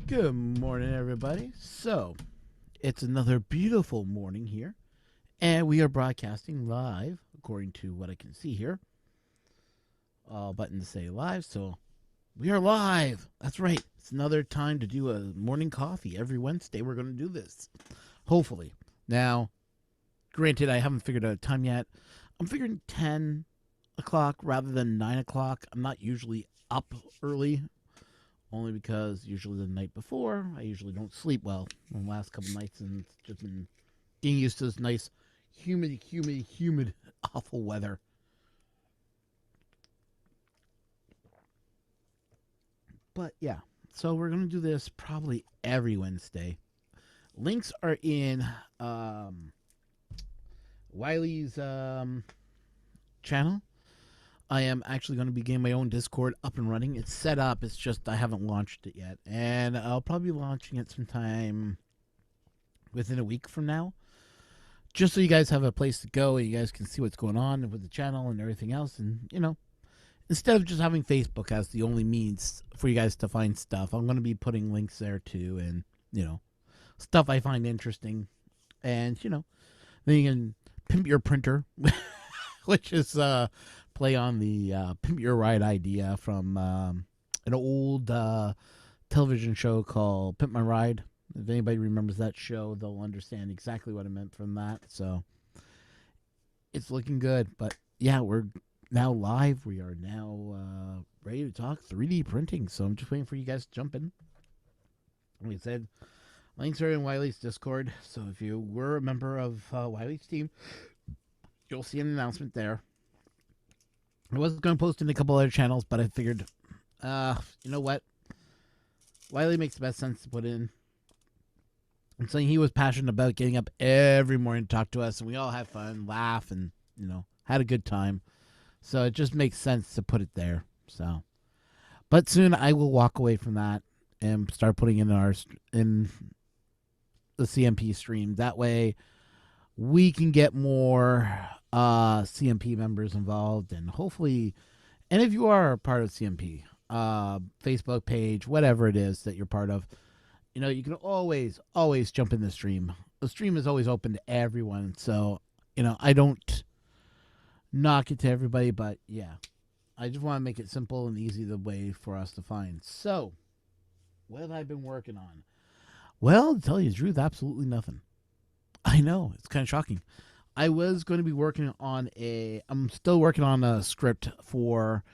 Good morning, everybody. So, it's another beautiful morning here, and we are broadcasting live, according to what I can see here. Button to say live, so we are live. That's right. It's another time to do a morning coffee. Every Wednesday, we're going to do this. Hopefully. Now, granted, I haven't figured out a time yet. I'm figuring 10 o'clock rather than 9 o'clock. I'm not usually up early. Only because usually the night before, I usually don't sleep well. The last couple nights, and it's just been getting used to this nice, humid, awful weather. But yeah, so we're going to do this probably every Wednesday. Links are in Wiley's channel. I am actually going to be getting my own Discord up and running. It's set up. It's just I haven't launched it yet. And I'll probably be launching it sometime within a week from now. Just so you guys have a place to go and you guys can see what's going on with the channel and everything else. And, instead of just having Facebook as the only means for you guys to find stuff, I'm going to be putting links there too. And, stuff I find interesting. And, then you can pimp your printer, which is play on the Pimp Your Ride idea from an old television show called Pimp My Ride. If anybody remembers that show, they'll understand exactly what I meant from that. So it's looking good. But yeah, we're now live. We are now ready to talk 3D printing. So I'm just waiting for you guys to jump in. Like I said, links are in Wiley's Discord. So if you were a member of Wiley's team, you'll see an announcement there. I was going to post in a couple other channels, but I figured, you know what? Wiley makes the best sense to put in. I'm saying he was passionate about getting up every morning to talk to us, and we all had fun, laugh, and, had a good time. So it just makes sense to put it there. So, but soon I will walk away from that and start putting in in the CMP stream. That way we can get more CMP members involved, and hopefully, and if you are a part of CMP, Facebook page, whatever it is that you're part of, you can always jump in the stream. The stream is always open to everyone, so I don't knock it to everybody, but yeah, I just want to make it simple and easy the way for us to find. So, what have I been working on? Well, to tell you the truth, absolutely nothing. I know, it's kind of shocking. I was going to be working on I'm still working on a script for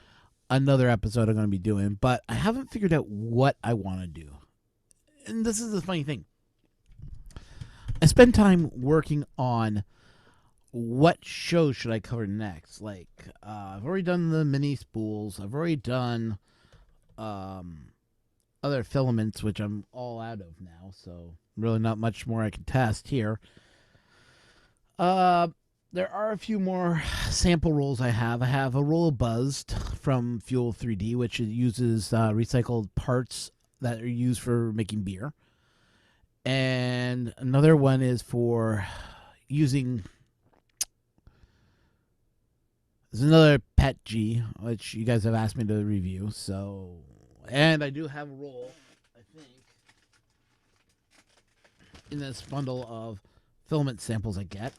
another episode I'm going to be doing, but I haven't figured out what I want to do. And this is the funny thing. I spend time working on what shows should I cover next. Like, I've already done the mini spools. I've already done other filaments, which I'm all out of now, so really not much more I can test here. There are a few more sample rolls I have. I have a roll of Buzzed from Fuel 3D, which uses recycled parts that are used for making beer. And another one is for using... There's another Pet G, which you guys have asked me to review. So, and I do have a roll, I think, in this bundle of filament samples I get.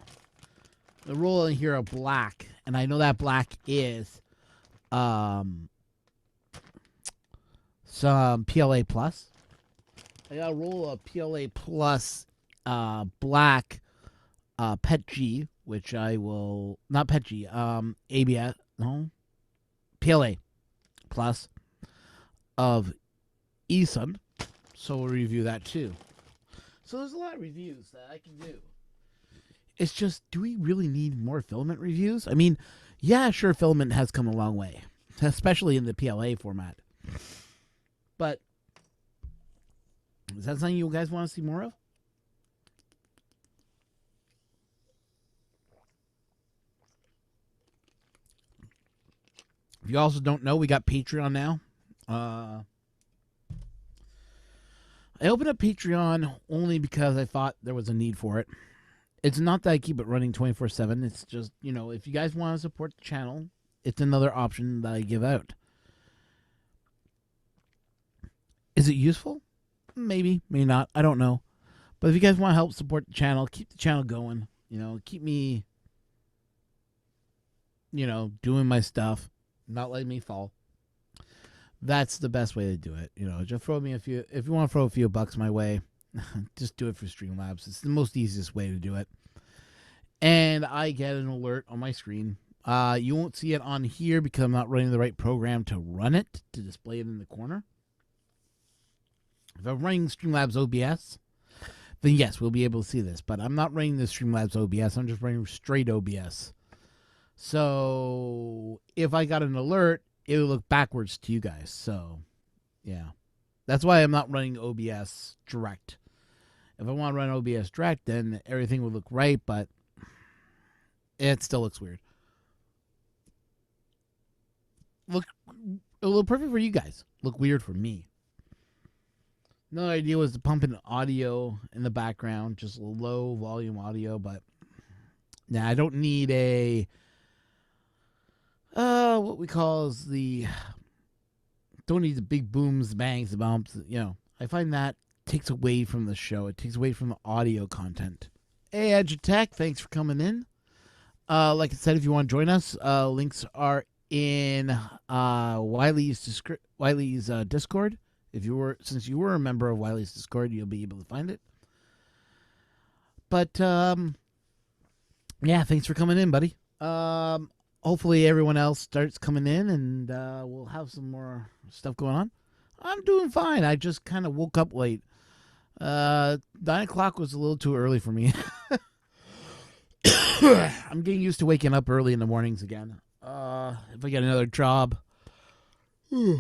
The roll in here are black, and I know that black is some PLA Plus. I got a roll of PLA Plus black Pet G, which I will... Not Pet G, ABS... No? PLA Plus of eSun. So we'll review that too. So there's a lot of reviews that I can do. It's just, do we really need more filament reviews? I mean, yeah, sure, filament has come a long way, especially in the PLA format. But is that something you guys want to see more of? If you also don't know, we got Patreon now. I opened up Patreon only because I thought there was a need for it. It's not that I keep it running 24/7. It's just, if you guys want to support the channel, it's another option that I give out. Is it useful? Maybe, maybe not. I don't know. But if you guys want to help support the channel, keep the channel going. Keep me, doing my stuff, not letting me fall. That's the best way to do it. Just throw me a few. If you want to throw a few bucks my way, just do it for Streamlabs. It's the most easiest way to do it. And I get an alert on my screen. You won't see it on here because I'm not running the right program to run it, to display it in the corner. If I'm running Streamlabs OBS, then yes, we'll be able to see this. But I'm not running the Streamlabs OBS. I'm just running straight OBS. So if I got an alert, it will look backwards to you guys. So, yeah. That's why I'm not running OBS direct. If I want to run OBS direct, then everything would look right, but it still looks weird. It'll look perfect for you guys. Look weird for me. Another idea was to pump in audio in the background, just low volume audio, but now I don't need a what we call is don't need the big booms, bangs, the bumps. I find that takes away from the show. It takes away from the audio content. Hey, Edutech, thanks for coming in. Like I said, if you want to join us, links are in Wiley's Discord. Since you were a member of Wiley's Discord, you'll be able to find it. But yeah, thanks for coming in, buddy. Hopefully everyone else starts coming in, and we'll have some more stuff going on. I'm doing fine. I just kind of woke up late. 9 o'clock was a little too early for me. I'm getting used to waking up early in the mornings again. If I get another job, give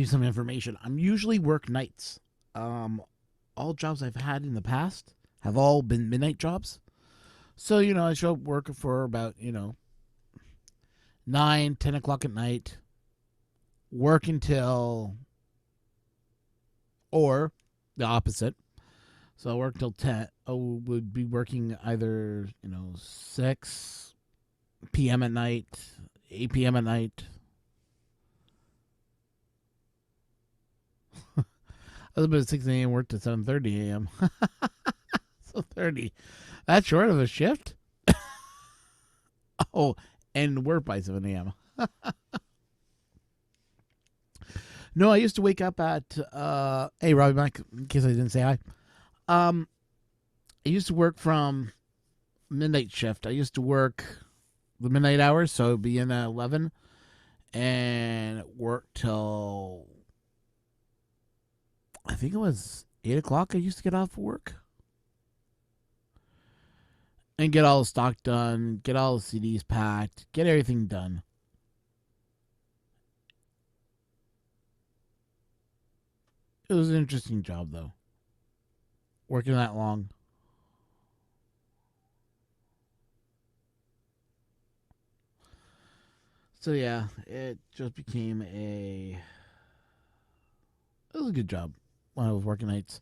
some information. I'm usually work nights. All jobs I've had in the past have all been midnight jobs. So, I show up work for about, 9, 10 o'clock at night. Work until, or the opposite. So I'll work till 10. I would be working either, 6 p.m. at night, 8 p.m. at night. I was about 6 a.m. work to 7:30 a.m. So 30. That's short of a shift? Oh, and work by 7 a.m. No, I used to wake up at, hey, Robbie Mike, in case I didn't say hi. I used to work from midnight shift. I used to work the midnight hours, so it'd be in at 11 and work till, I think it was 8 o'clock I used to get off work. And get all the stock done, get all the CDs packed, get everything done. It was an interesting job, though. Working that long. So, yeah, it just became it was a good job when I was working nights.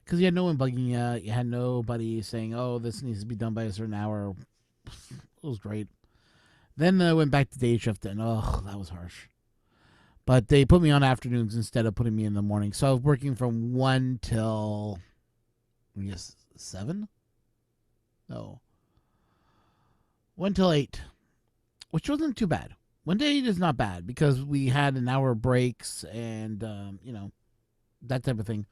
Because you had no one bugging you. You had nobody saying, oh, this needs to be done by a certain hour. It was great. Then I went back to day shift, and that was harsh. But they put me on afternoons instead of putting me in the morning. So I was working from 1 till, I guess, 7? No. 1 till 8, which wasn't too bad. 1 to 8 is not bad because we had an hour breaks and, that type of thing.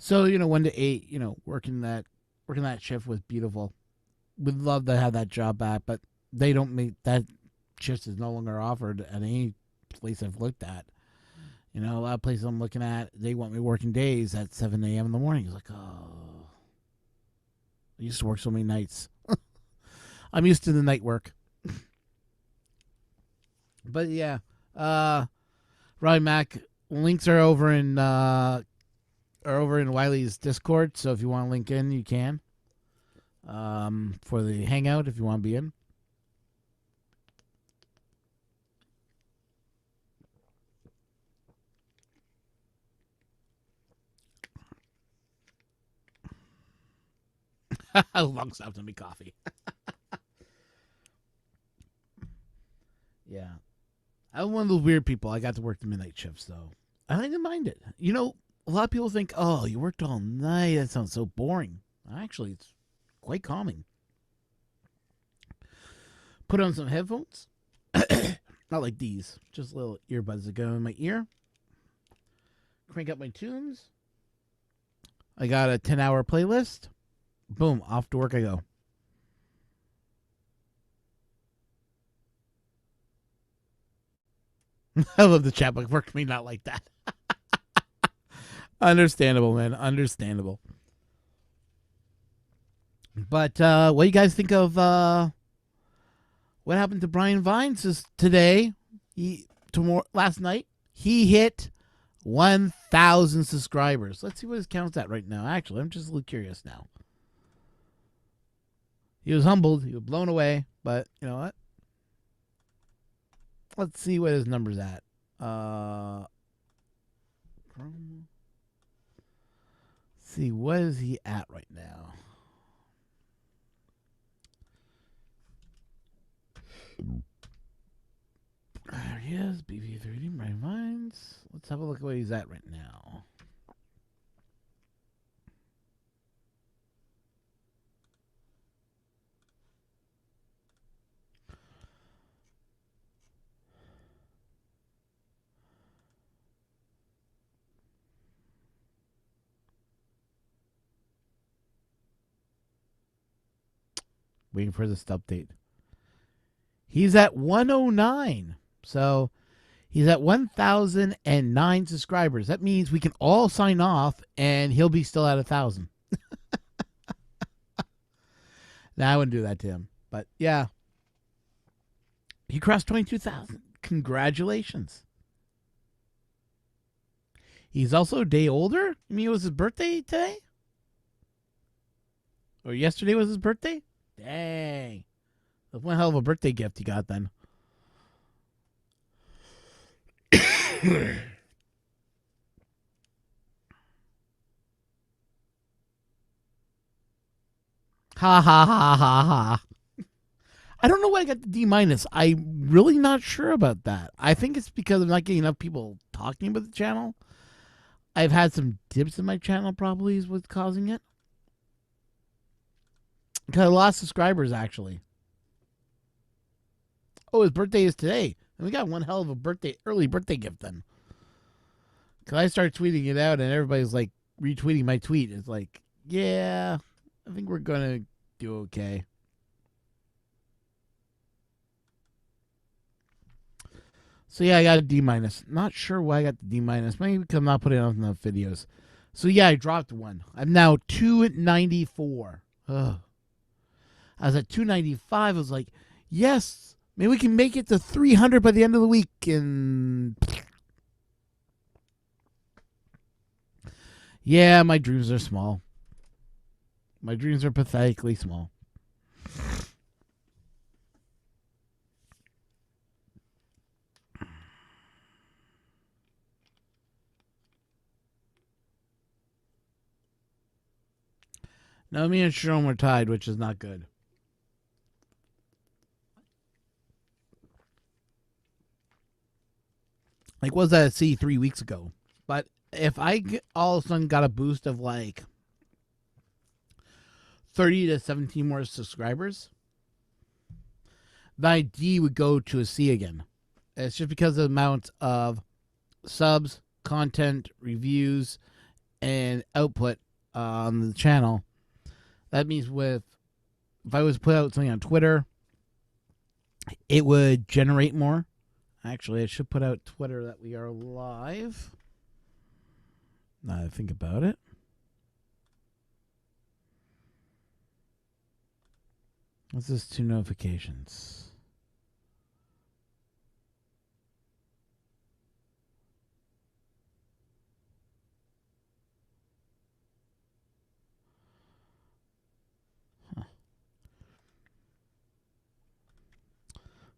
So, 1 to 8, working that shift was beautiful. We'd love to have that job back, but they don't make that shift is no longer offered at any place I've looked at. A lot of places I'm looking at, they want me working days at 7 a.m. in the morning. It's like, oh, I used to work so many nights. I'm used to the night work. But yeah, Ryan Mac, links are over in Wiley's Discord. So if you want to link in, you can. For the hangout, if you want to be in. Long stopped on me coffee. Yeah. I'm one of those weird people. I got to work the midnight shifts, though. I didn't mind it. a lot of people think, oh, you worked all night. That sounds so boring. Actually, it's quite calming. Put on some headphones. Not like these, just little earbuds that go in my ear. Crank up my tunes. I got a 10-hour playlist. Boom, off to work I go. I love the chat, but work may not like that. Understandable, man. Understandable. But what do you guys think of what happened to Brian Vines today? Last night he hit 1,000 subscribers. Let's see what his count's at right now. Actually, I'm just a little curious now. He was humbled. He was blown away. But you know what? Let's see what his number's at. See, what is he at right now? There he is, BB3D, Brian Vines. Let's have a look at what he's at right now. Waiting for this update. He's at 109. So he's at 1,009 subscribers. That means we can all sign off and he'll be still at 1,000. Now I wouldn't do that to him. But yeah. He crossed 22,000. Congratulations. He's also a day older? I mean, it was his birthday today? Or yesterday was his birthday? Dang. That's one hell of a birthday gift he got then. Ha ha ha ha ha. I don't know why I got the D minus. I'm really not sure about that. I think it's because I'm not getting enough people talking about the channel. I've had some dips in my channel, probably is what's causing it. Because I lost subscribers, actually. Oh, his birthday is today. And we got one hell of a early birthday gift then. Because I started tweeting it out and everybody's like retweeting my tweet. It's like, yeah, I think we're going to do okay. So yeah, I got a D minus. Not sure why I got the D minus. Maybe because I'm not putting out enough videos. So yeah, I dropped one. I'm now 294. Ugh. I was at 295. I was like, yes, maybe we can make it to 300 by the end of the week. And yeah, my dreams are small. My dreams are pathetically small. Now me and Sharon were tied, which is not good. Like, was that at sea 3 weeks ago? But if I all of a sudden got a boost of like 30 to 17 more subscribers, the ID would go to a C again. It's just because of the amount of subs, content, reviews, and output on the channel. That means if I was to put out something on Twitter, it would generate more. Actually, I should put out Twitter that we are live. Now that I think about it. What's this? 2 notifications.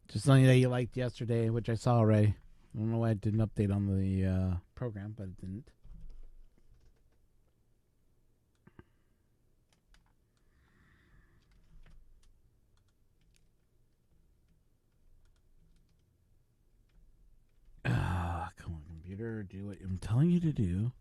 Just something that you liked yesterday, which I saw already. I don't know why it didn't update on the program, but it didn't. Come on, computer, do what I'm telling you to do.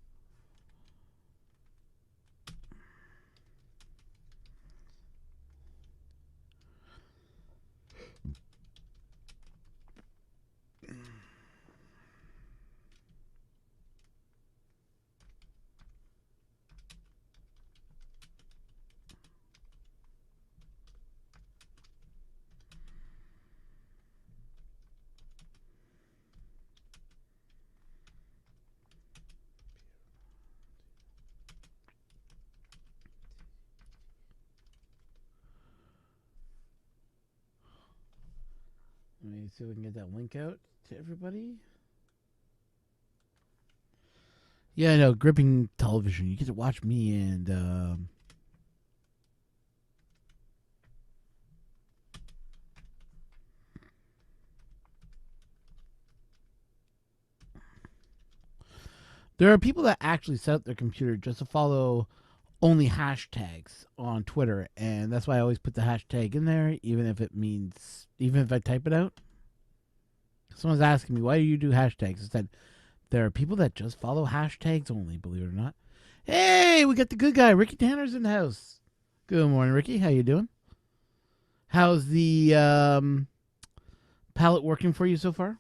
see if we can get that link out to everybody. Yeah, I know. Gripping television. You get to watch me and there are people that actually set up their computer just to follow only hashtags on Twitter, and that's why I always put the hashtag in there, even if I type it out. Someone's asking me, why do you do hashtags? I said, there are people that just follow hashtags only, believe it or not. Hey, we got the good guy. Ricky Tanner's in the house. Good morning, Ricky. How you doing? How's the palette working for you so far?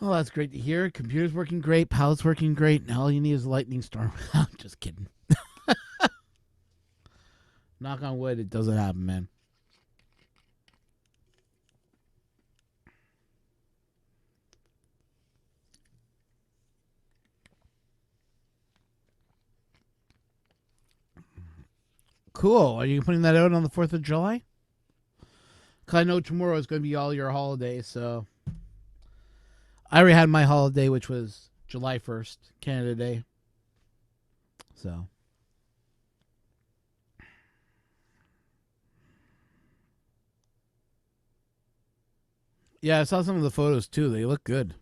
Oh, that's great to hear. Computer's working great. Palette's working great. Now all you need is a lightning storm. Just kidding. Knock on wood, it doesn't happen, man. Cool. Are you putting that out on the 4th of July? Because I know tomorrow is going to be all your holiday, so. I already had my holiday, which was July 1st, Canada Day. So. Yeah, I saw some of the photos too. They look good.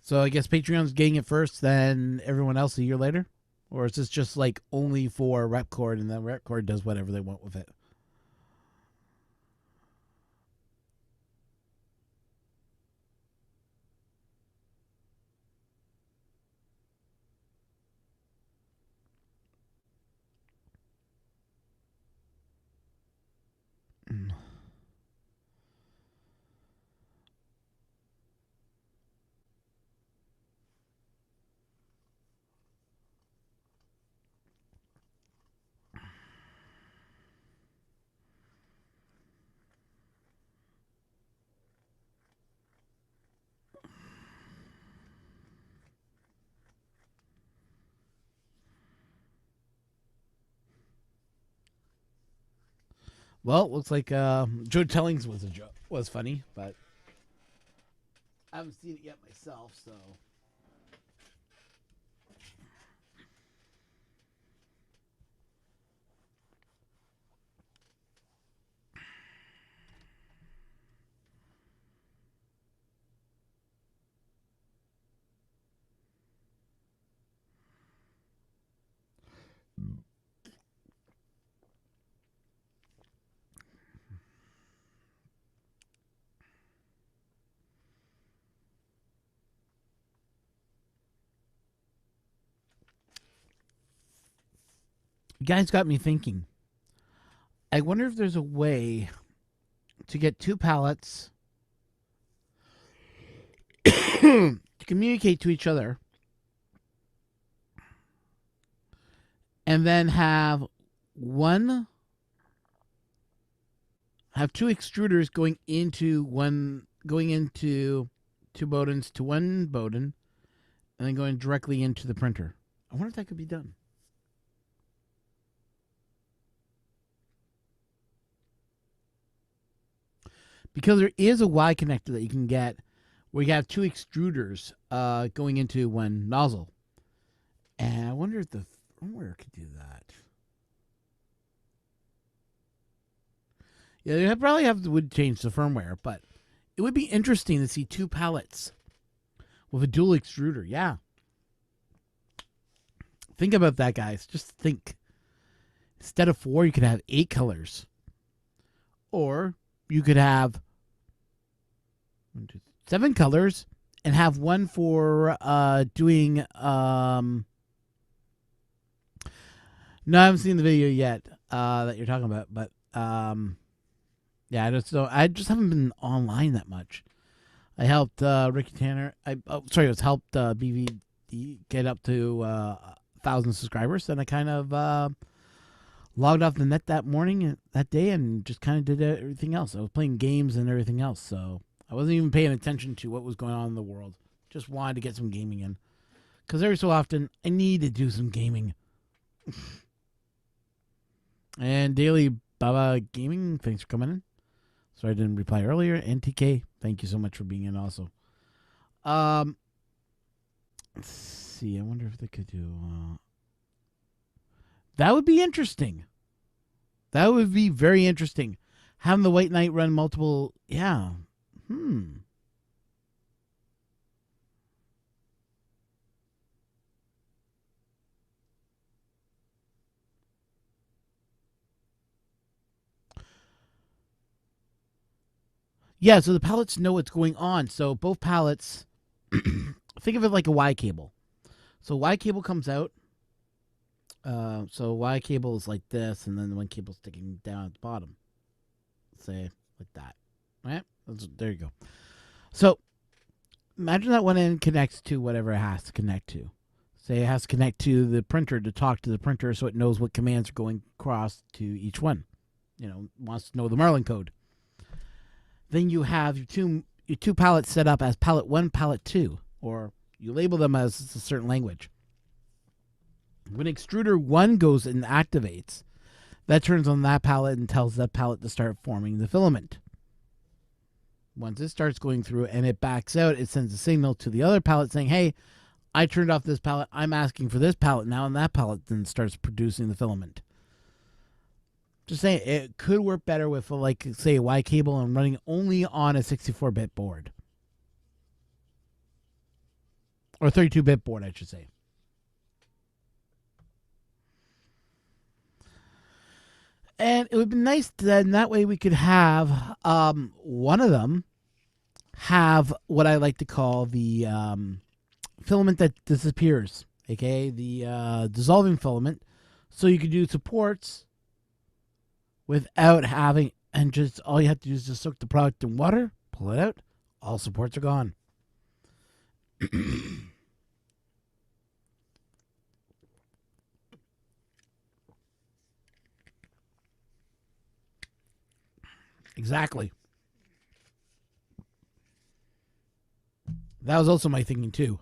So I guess Patreon's getting it first, then everyone else a year later? Or is this just like only for Repcord and then Repcord does whatever they want with it? Well, looks like Joe Tellings was a joke. Was funny, but I haven't seen it yet myself, so. You guys got me thinking. I wonder if there's a way to get two palettes to communicate to each other and then have two extruders going into two Bowdens to one Bowden and then going directly into the printer. I wonder if that could be done. Because there is a Y connector that you can get where you have two extruders going into one nozzle. And I wonder if the firmware could do that. Yeah, they probably would change the firmware, but it would be interesting to see two palettes with a dual extruder. Yeah. Think about that, guys. Just think. Instead of 4, you could have 8 colors. Or you could have 7 colors and have one for doing. No, I haven't seen the video yet that you're talking about, but yeah, I just haven't been online that much. I helped Ricky Tanner. I was helped BVD get up to 1,000 subscribers, and I kind of logged off the net that morning, that day, and just kind of did everything else. I was playing games and everything else, so I wasn't even paying attention to what was going on in the world. Just wanted to get some gaming in. Because every so often, I need to do some gaming. And Daily Baba Gaming, thanks for coming in. Sorry I didn't reply earlier. NTK, thank you so much for being in also. Let's see. I wonder if they could do... that would be interesting. That would be very interesting. Having the White Knight run multiple... Yeah. Yeah, so the palettes know what's going on. So both palettes... think of it like a Y cable. So Y cable comes out. So Y cable is like this, and then the one cable sticking down at the bottom. Say like that. Right? There you go. So imagine that one end connects to whatever it has to connect to. Say it has to connect to the printer to talk to the printer so it knows what commands are going across to each one. Wants to know the Merlin code. Then you have your two palettes set up as palette 1, palette 2, or you label them as a certain language. When extruder 1 goes and activates, that turns on that palette and tells that palette to start forming the filament. Once it starts going through and it backs out, it sends a signal to the other palette saying, hey, I turned off this palette. I'm asking for this palette now, and that palette then starts producing the filament. Just saying, it could work better with, like, say, a Y cable and running only on a 64-bit board. Or 32-bit board, I should say. And it would be nice that in that way we could have one of them have what I like to call the filament that disappears, aka the dissolving filament. So you could do supports without having, and just all you have to do is just soak the product in water, pull it out, all supports are gone. Exactly. That was also my thinking too.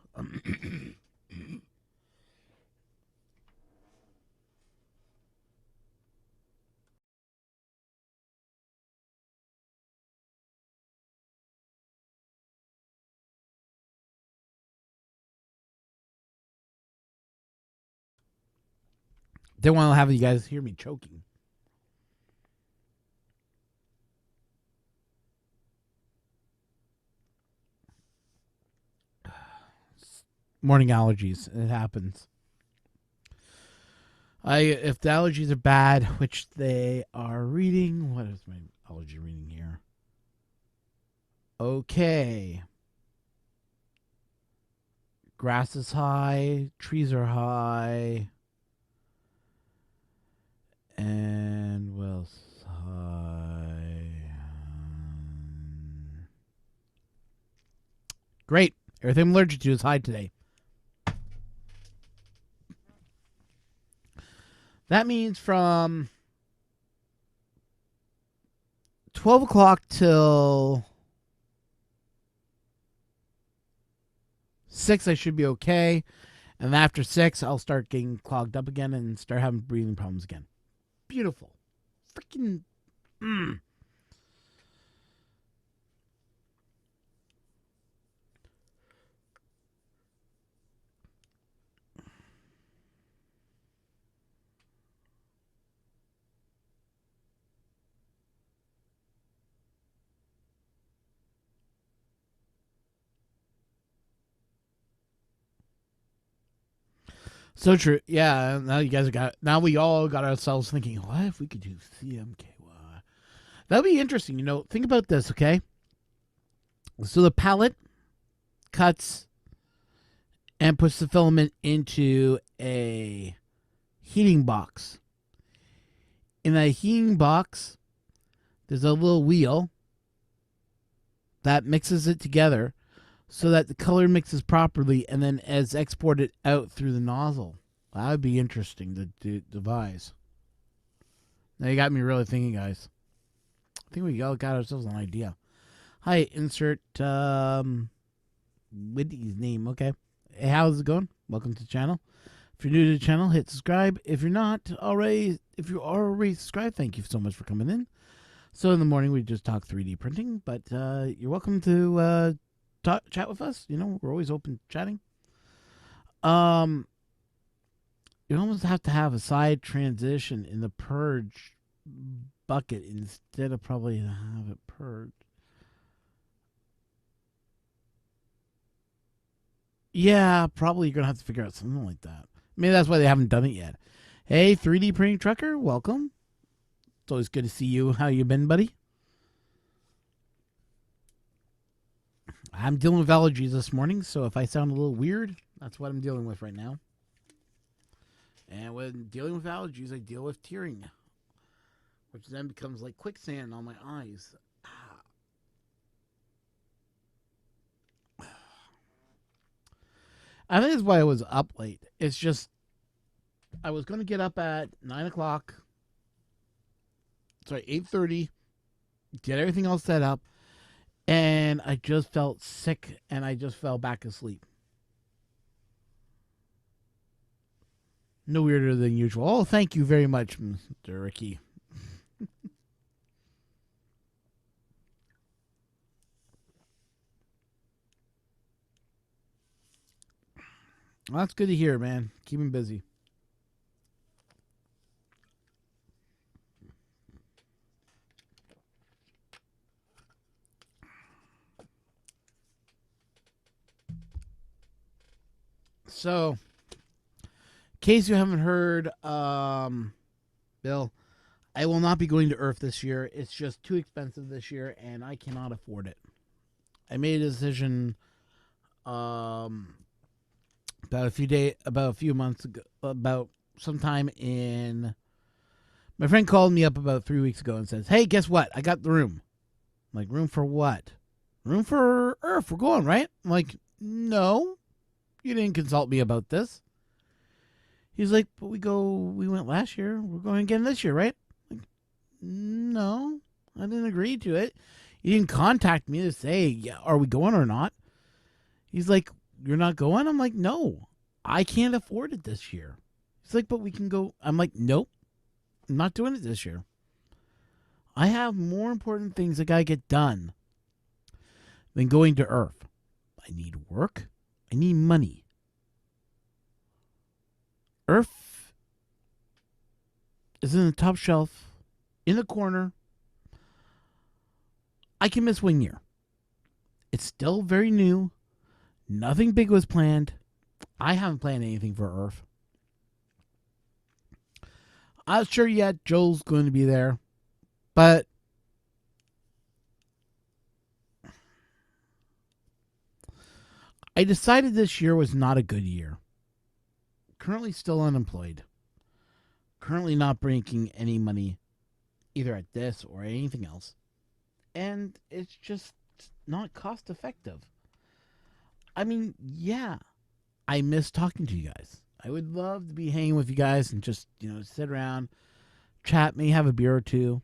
Didn't want to have you guys hear me choking. Morning allergies. It happens. If the allergies are bad, which they are reading, what is my allergy reading here? Okay. Grass is high, trees are high, and what else is high? Great. Everything I'm allergic to is high today. That means from 12 o'clock till 6, I should be okay. And after 6, I'll start getting clogged up again and start having breathing problems again. Beautiful. Freaking. So true. Yeah, now you guys got. Now we all got ourselves thinking, what if we could do CMKY? That'd be interesting. Think about this, okay? So the palette cuts and puts the filament into a heating box. In that heating box, there's a little wheel that mixes it together so that the color mixes properly and then is exported out through the nozzle. That would be interesting to devise. Now you got me really thinking, guys. I think we all got ourselves an idea. Hi, insert Whitney's name. Okay. Hey, how's it going? Welcome to the channel. If you're new to the channel, hit subscribe. If you're not already, if you're already subscribed, thank you so much for coming in. So in the morning we just talk 3D printing, but you're welcome to chat with us. You know, we're always open to chatting. You almost have to have a side transition in the purge bucket instead of probably have it purged. Yeah, probably you're going to have to figure out something like that. Maybe that's why they haven't done it yet. Hey, 3D printing trucker, welcome. It's always good to see you. How you been, buddy? I'm dealing with allergies this morning, so if I sound a little weird, that's what I'm dealing with right now. And when dealing with allergies, I deal with tearing, which then becomes like quicksand on my eyes. I think that's why I was up late. It's just I was going to get up at 9 o'clock. Sorry, 8:30. Get everything all set up. And I just felt sick and I just fell back asleep. No weirder than usual. Oh, thank you very much, Mr. Ricky. Well, that's good to hear, man. Keep him busy. So, in case you haven't heard, Bill, I will not be going to Earth this year. It's just too expensive this year, and I cannot afford it. I made a decision about a few months ago, about sometime in. My friend called me up about 3 weeks ago and says, "Hey, guess what? I got the room." I'm like, room for what? Room for Earth. We're going, right? I'm like, no, you didn't consult me about this. He's like, but we went last year. We're going again this year, right? I'm like, no, I didn't agree to it. You didn't contact me to say, yeah, are we going or not? He's like, you're not going? I'm like, no, I can't afford it this year. He's like, but we can go. I'm like, nope, I'm not doing it this year. I have more important things that gotta get done than going to Earth. I need work. I need money. Earth is in the top shelf, in the corner. I can miss 1 year. It's still very new. Nothing big was planned. I haven't planned anything for Earth. I'm sure yet Joel's going to be there. But I decided this year was not a good year. Currently still unemployed. Currently not making any money either at this or anything else. And it's just not cost effective. I mean, yeah, I miss talking to you guys. I would love to be hanging with you guys and just, sit around, chat, maybe have a beer or two.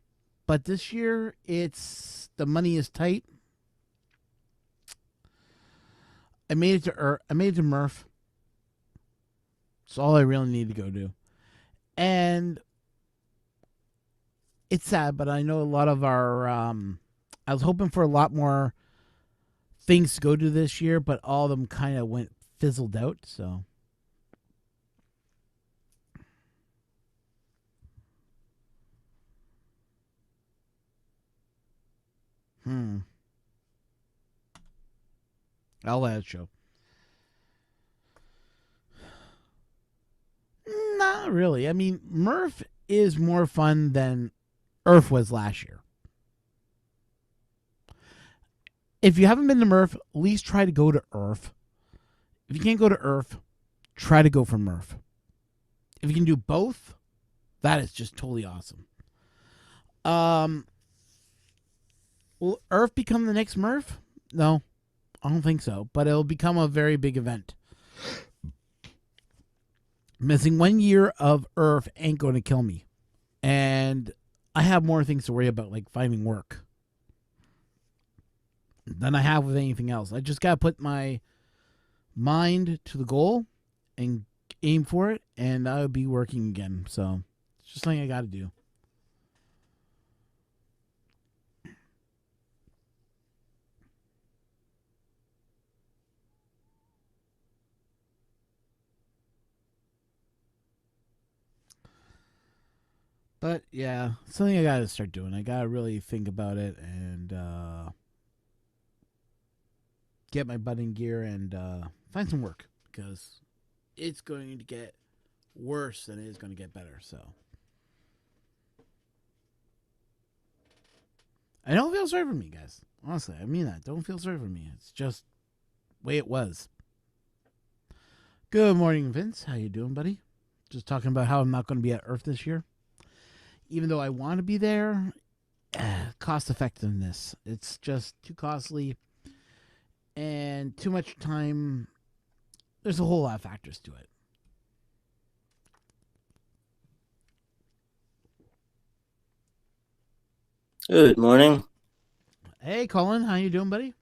But this year, the money is tight. I made it to Murph. It's all I really need to go do. And it's sad, but I know a lot of our I was hoping for a lot more things to go to this year, but all of them kind of fizzled out, so I'll let it show. Not really. I mean, Murph is more fun than Earth was last year. If you haven't been to Murph, at least try to go to Earth. If you can't go to Earth, try to go for Murph. If you can do both, that is just totally awesome. Will Earth become the next Murph? No, I don't think so. But it'll become a very big event. Missing 1 year of Earth ain't going to kill me. And I have more things to worry about, like finding work, than I have with anything else. I just gotta put my mind to the goal and aim for it, and I'll be working again. So it's just something I gotta do. But yeah, something I gotta start doing. I gotta really think about it and get my butt in gear and find some work, because it's going to get worse than it is going to get better. So I don't feel sorry for me, guys. Honestly, I mean that. Don't feel sorry for me. It's just the way it was. Good morning, Vince. How you doing, buddy? Just talking about how I'm not going to be at Earth this year, even though I want to be there. Cost effectiveness. It's just too costly and too much time. There's a whole lot of factors to it. Good morning. Hey, Colin, how you doing, buddy?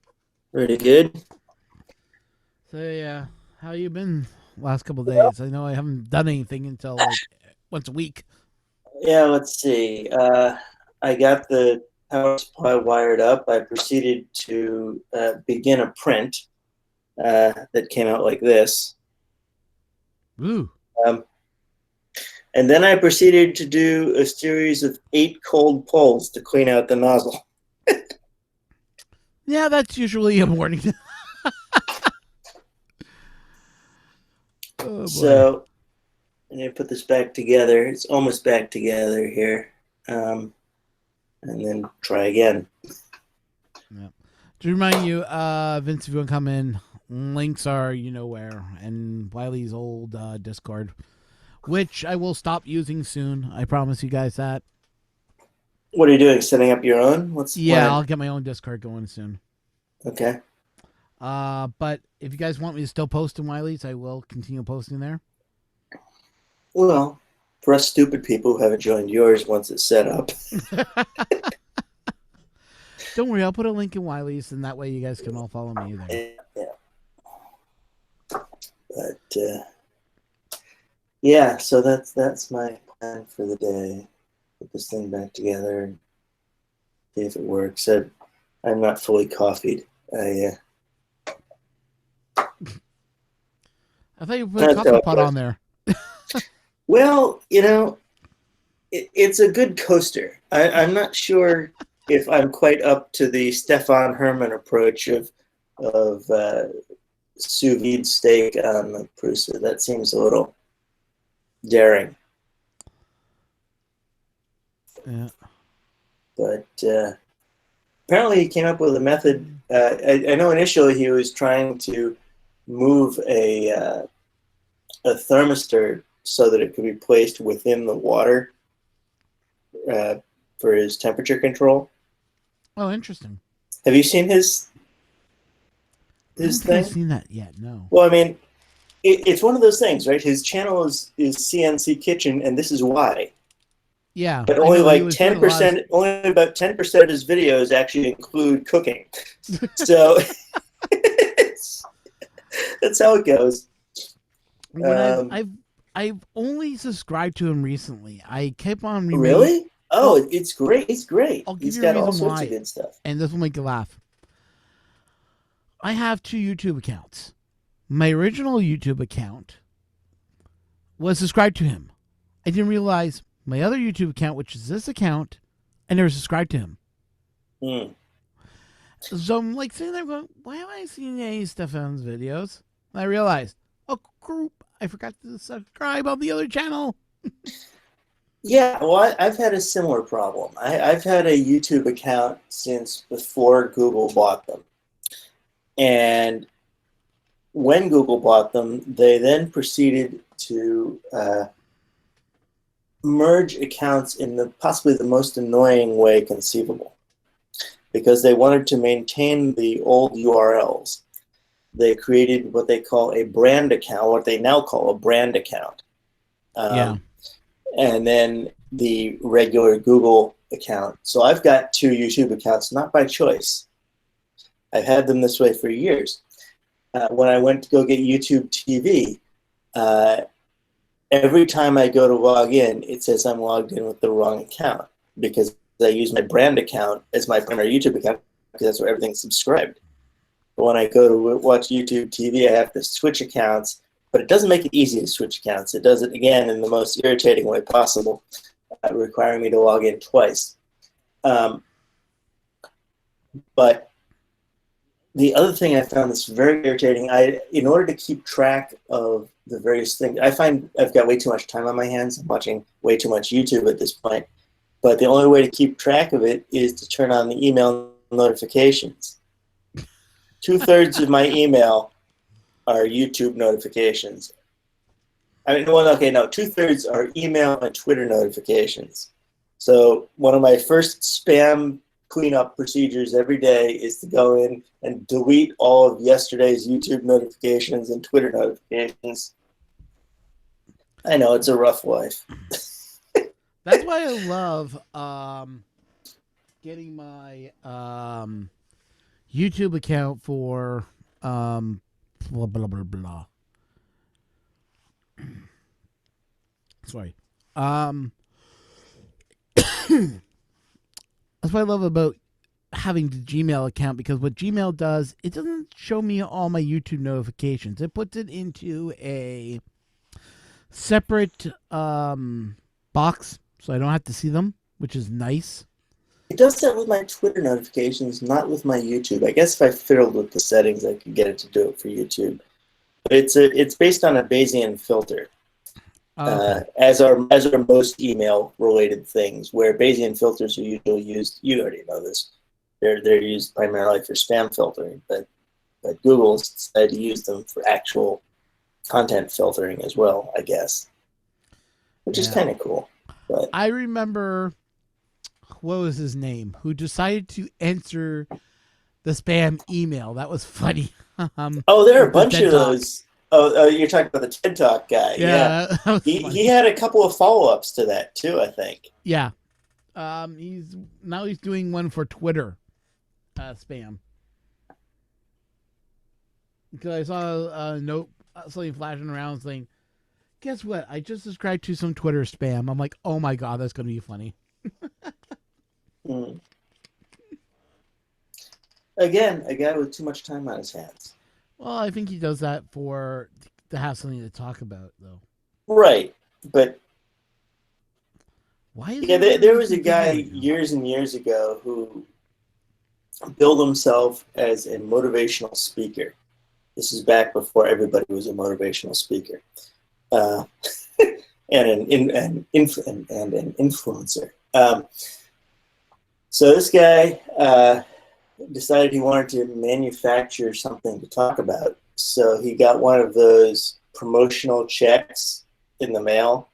Pretty good. So yeah, how you been last couple of days? I know I haven't done anything until like once a week. Yeah, let's see. I got the power supply wired up. I proceeded to begin a print that came out like this. Ooh. And then I proceeded to do a series of 8 cold pulls to clean out the nozzle. Yeah, that's usually a morning. Oh, boy. So I'm going to put this back together. It's almost back together here. And then try again. Yeah. To remind you, Vince, if you want to come in, links are you know where, and Wiley's old Discord, which I will stop using soon. I promise you guys that. What are you doing? Setting up your own? What's the plan? I'll get my own Discord going soon. Okay. But if you guys want me to still post in Wiley's, I will continue posting there. Well, for us stupid people who haven't joined yours once it's set up. Don't worry, I'll put a link in Wiley's, and that way you guys can all follow me there. Yeah. But yeah, so that's my plan for the day. Put this thing back together and see if it works. I'm not fully coffeed. I thought you put a coffee pot on there. Well, you know, it's a good coaster. I'm not sure if I'm quite up to the Stefan Herman approach of sous vide steak on the Prusa. That seems a little daring. Yeah. But apparently he came up with a method. I know initially he was trying to move a thermistor so that it could be placed within the water for his temperature control. Oh, interesting. Have you seen his I don't think thing? I've seen that yet, no. Well, I mean, it's one of those things, right? His channel is CNC Kitchen, and this is why. Yeah. But only like 10%, only about 10% of his videos actually include cooking. So that's how it goes. I've only subscribed to him recently. I kept on Really? Oh, it's great. It's great. He's got all sorts of good stuff. And this will make you laugh. I have 2 YouTube accounts. My original YouTube account was subscribed to him. I didn't realize my other YouTube account, which is this account, I never subscribed to him. So I'm like sitting there going, why am I seeing any Stefan's videos? And I realized, oh, group, I forgot to subscribe on the other channel. Yeah, well, I've had a similar problem. I've had a YouTube account since before Google bought them. And when Google bought them, they then proceeded to merge accounts in possibly the most annoying way conceivable, because they wanted to maintain the old URLs. They created what they call a brand account, what they now call a brand account. Yeah. And then the regular Google account. So I've got two YouTube accounts, not by choice. I've had them this way for years. When I went to go get YouTube TV, uh, every time I go to log in, it says I'm logged in with the wrong account because I use my brand account as my primary YouTube account because that's where everything's subscribed. But when I go to watch YouTube TV, I have to switch accounts, but it doesn't make it easy to switch accounts. It does it, again, in the most irritating way possible, requiring me to log in twice. But the other thing I found that's very irritating, in order to keep track of the various things, I find I've got way too much time on my hands. I'm watching way too much YouTube at this point. But the only way to keep track of it is to turn on the email notifications. 2/3 of my email are YouTube notifications. I mean, well, okay, no, 2/3 are email and Twitter notifications. So one of my first spam cleanup procedures every day is to go in and delete all of yesterday's YouTube notifications and Twitter notifications. I know it's a rough life. That's why I love getting my YouTube account for blah blah blah blah. Sorry. That's what I love about having the Gmail account, because what Gmail does, it doesn't show me all my YouTube notifications. It puts it into a separate box, so I don't have to see them, which is nice. It does that with my Twitter notifications, not with my YouTube. I guess if I fiddled with the settings, I could get it to do it for YouTube. But it's based on a Bayesian filter. Okay. As are most email related things, where Bayesian filters are usually used. You already know this. They're used primarily for spam filtering, but Google's decided to use them for actual content filtering as well, I guess, which is kind of cool. But I remember, what was his name, who decided to answer the spam email. That was funny. There are a bunch of those. Oh, you're talking about the TED Talk guy. Yeah. He had a couple of follow-ups to that too, I think. Yeah. He's doing one for Twitter spam. Because I saw a note, something flashing around saying, guess what? I just subscribed to some Twitter spam. I'm like, oh my God, that's going to be funny. Again, a guy with too much time on his hands. Well, I think he does that to have something to talk about, though. Right, but why? There was a guy years and years ago who billed himself as a motivational speaker. This is back before everybody was a motivational speaker, and an influencer. So this guy decided he wanted to manufacture something to talk about. So he got one of those promotional checks in the mail,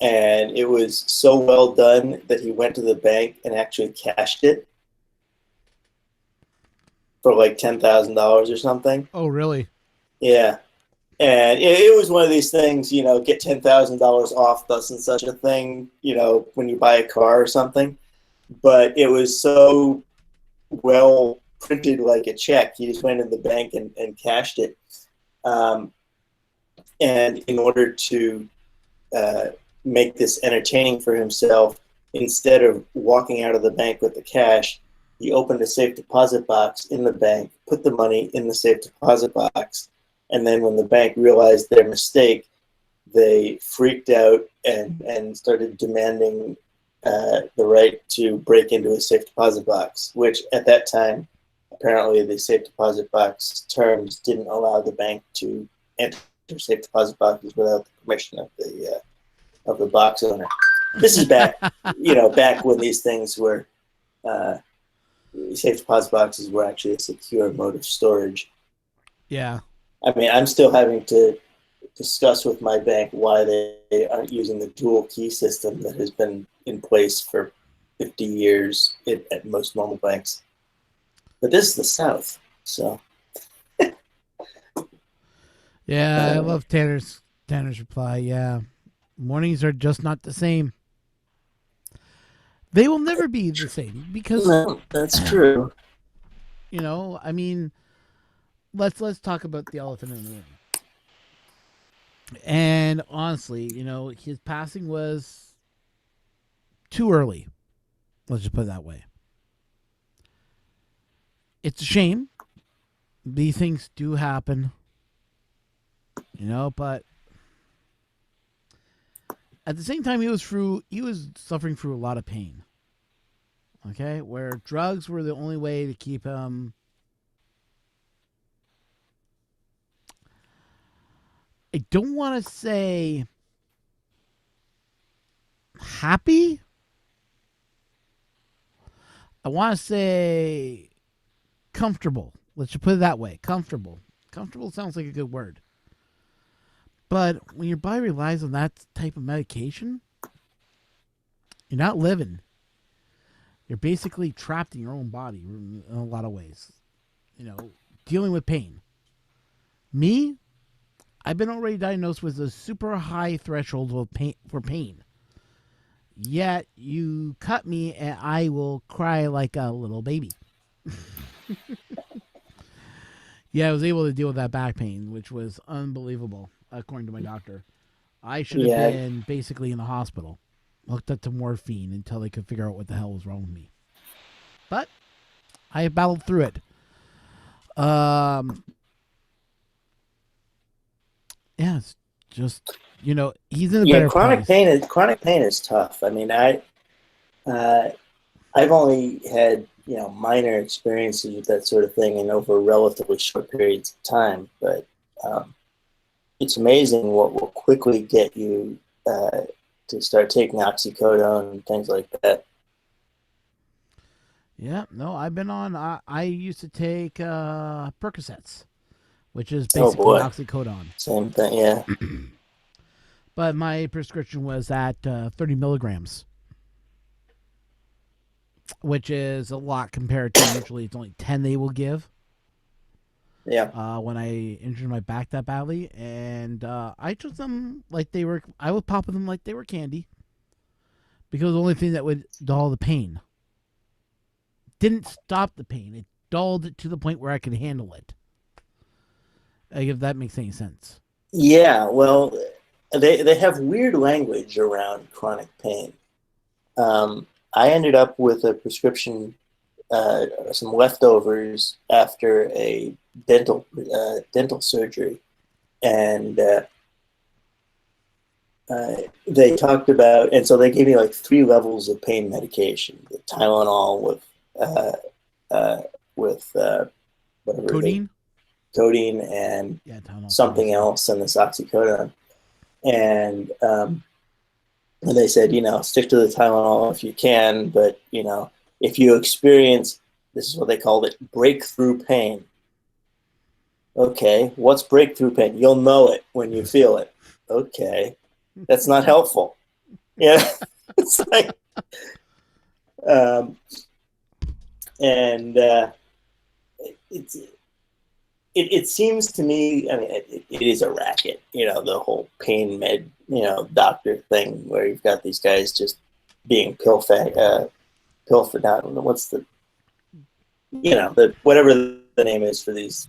and it was so well done that he went to the bank and actually cashed it for like $10,000 or something. Oh, really? Yeah. And it was one of these things, get $10,000 off thus and such a thing, when you buy a car or something. But it was so well printed like a check. He just went to the bank and cashed it. And in order to make this entertaining for himself, instead of walking out of the bank with the cash, he opened a safe deposit box in the bank, put the money in the safe deposit box, and then when the bank realized their mistake, they freaked out and started demanding the right to break into a safe deposit box, which at that time, apparently the safe deposit box terms didn't allow the bank to enter safe deposit boxes without the permission of the box owner. This is back, back when these things were, safe deposit boxes were actually a secure mode of storage. Yeah. I mean, I'm still having to discuss with my bank why they aren't using the dual key system that has been in place for 50 years at most normal banks. But this is the South, so. Yeah, I love Tanner's reply. Yeah, mornings are just not the same. They will never be the same because, No, that's true. I mean, let's talk about the elephant in the room. And honestly, his passing was too early. Let's just put it that way. It's a shame. These things do happen, but at the same time he was suffering through a lot of pain. Okay? Where drugs were the only way to keep him, I don't want to say happy. I want to say comfortable. Let's just put it that way. Comfortable. Comfortable sounds like a good word. But when your body relies on that type of medication, you're not living. You're basically trapped in your own body in a lot of ways. Dealing with pain. Me, I've been already diagnosed with a super high threshold of pain for pain. Yet you cut me and I will cry like a little baby. Yeah, I was able to deal with that back pain, which was unbelievable, according to my doctor. I should have Yeah, been basically in the hospital, hooked up to morphine until they could figure out what the hell was wrong with me. But I battled through it. Um, yeah, it's just he's in a yeah. better place. Chronic pain is tough. I mean, uh, I've only had minor experiences with that sort of thing and over relatively short periods of time, but um, it's amazing what will quickly get you to start taking oxycodone and things like that. Yeah, no, I've been on. I used to take Percocets, which is Oh basically boy, oxycodone. same thing. Yeah, But my prescription was at 30 milligrams, which is a lot compared to usually it's only 10 they will give. yeah, When I injured my back that badly, and I took them like they were. I would pop them like they were candy because the only thing that would dull the pain didn't stop the pain. It dulled it to the point where I could handle it. Like, if that makes any sense. yeah. Well, they have weird language around chronic pain. I ended up with a prescription, some leftovers after a dental surgery, and they talked about, and so they gave me like three levels of pain medication: the Tylenol uh, uh, with whatever they Codeine. codeine and Yeah, Tylenol's the something worst. else, and this oxycodone. And and they said, stick to the Tylenol if you can, but if you experience, this is what they called it, breakthrough pain. Okay, what's breakthrough pain? You'll know it when you feel it. Okay, that's not helpful. Yeah, it's like, um, and it's it seems to me. I mean, it is a racket. The whole pain med, doctor thing where you've got these guys just being pill for not what's the whatever the name is for these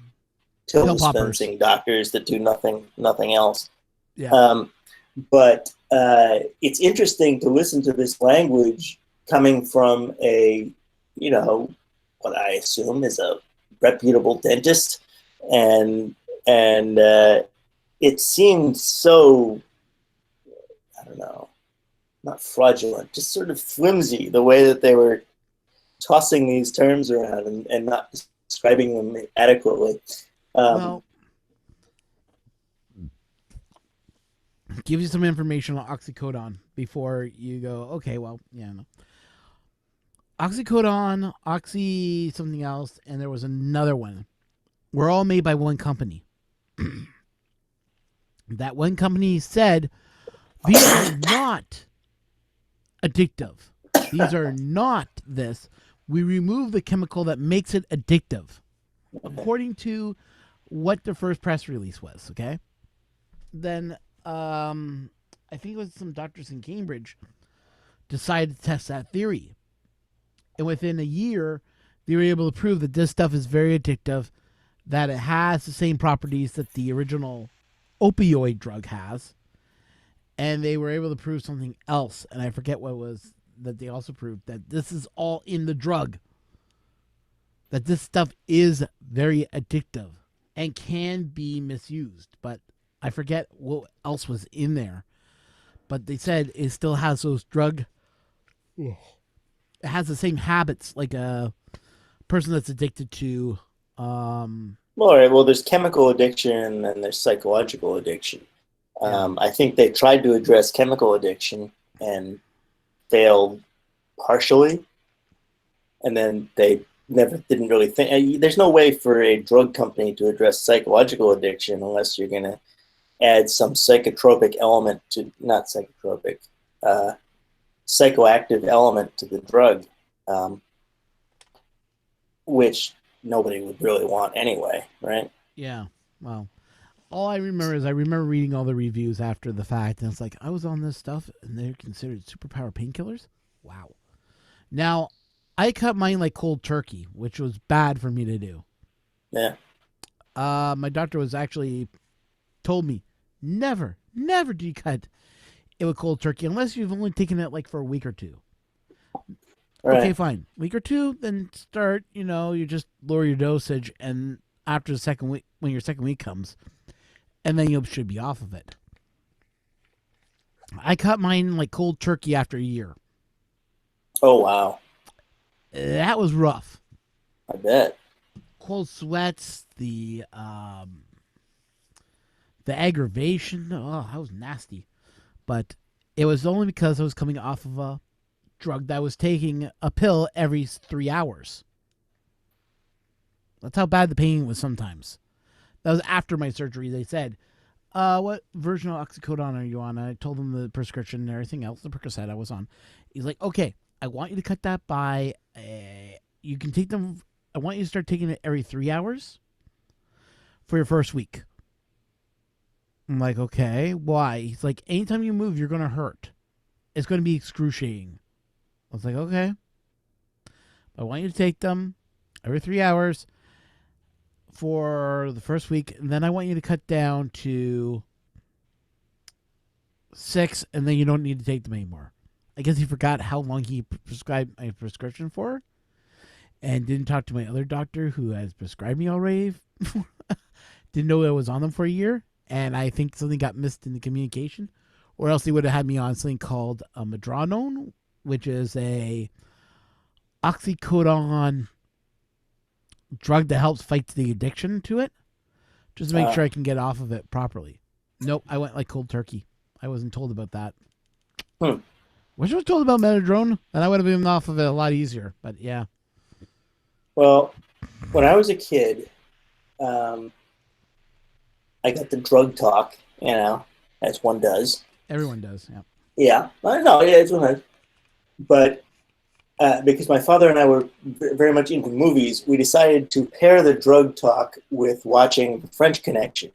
pill Pill poppers. dispensing doctors that do nothing else. Yeah. Um, but it's interesting to listen to this language coming from what I assume is a reputable dentist, and and it seemed so, I don't know, not fraudulent, just sort of flimsy the way that they were tossing these terms around and not describing them adequately. Um, Well, give you some information on oxycodone before you go. Okay, well, yeah, no. Oxycodone, oxy something else, and there was another one. We're all made by one company. That one company said these are not addictive. These are not this. We remove the chemical that makes it addictive, according to what the first press release was. Okay, then I think it was some doctors in Cambridge decided to test that theory. And within a year, they were able to prove that this stuff is very addictive, that it has the same properties that the original opioid drug has. And they were able to prove something else. And I forget what it was that they also proved, that this is all in the drug. That this stuff is very addictive and can be misused. But I forget what else was in there. But they said it still has those drug. It has the same habits like a person that's addicted to. All right. Well, there's chemical addiction and there's psychological addiction. Yeah. I think they tried to address chemical addiction and failed partially, and then they never didn't really think. There's no way for a drug company to address psychological addiction unless you're going to add some psychotropic element to not psychotropic, psychoactive element to the drug, which nobody would really want anyway, right? Yeah. Well, all I remember is I remember reading all the reviews after the fact, and it's like, I was on this stuff, and they're considered superpower painkillers? Wow. Now, I cut mine like cold turkey, which was bad for me to do. Yeah. My doctor was actually told me, never do you cut it with cold turkey unless you've only taken it like for a week or two. Right. Okay, fine. Week or two, then start, you just lower your dosage, and after the second week, when your second week comes, and then you should be off of it. I cut mine like cold turkey after a year. Oh, wow. That was rough. I bet. Cold sweats, the aggravation. Oh, that was nasty. But it was only because I was coming off of a drug that I was taking a pill every 3 hours. That's how bad the pain was sometimes. That was after my surgery. They said, what version of oxycodone are you on? I told them the prescription and everything else, the Percocet I was on. He's like, okay, I want you to cut that by, you can take them, I want you to start taking it every 3 hours for your first week. I'm like, okay, why? He's like, anytime you move, you're going to hurt. It's going to be excruciating. I was like, okay. I want you to take them every 3 hours for the first week, and then I want you to cut down to 6, and then you don't need to take them anymore. I guess he forgot how long he prescribed my prescription for, and didn't talk to my other doctor who has prescribed me already. Didn't know I was on them for a year, and I think something got missed in the communication, or else he would have had me on something called a Madronone, which is a oxycodone drug that helps fight the addiction to it, just to make sure I can get off of it properly. Nope, I went like cold turkey. I wasn't told about that. Wish I was told about Metadrone, and I would have been off of it a lot easier. But yeah. Well, when I was a kid, I got the drug talk, as one does. Everyone does, yeah. Yeah, I know, yeah, it's one does. But because my father and I were very much into movies, we decided to pair the drug talk with watching The French Connection.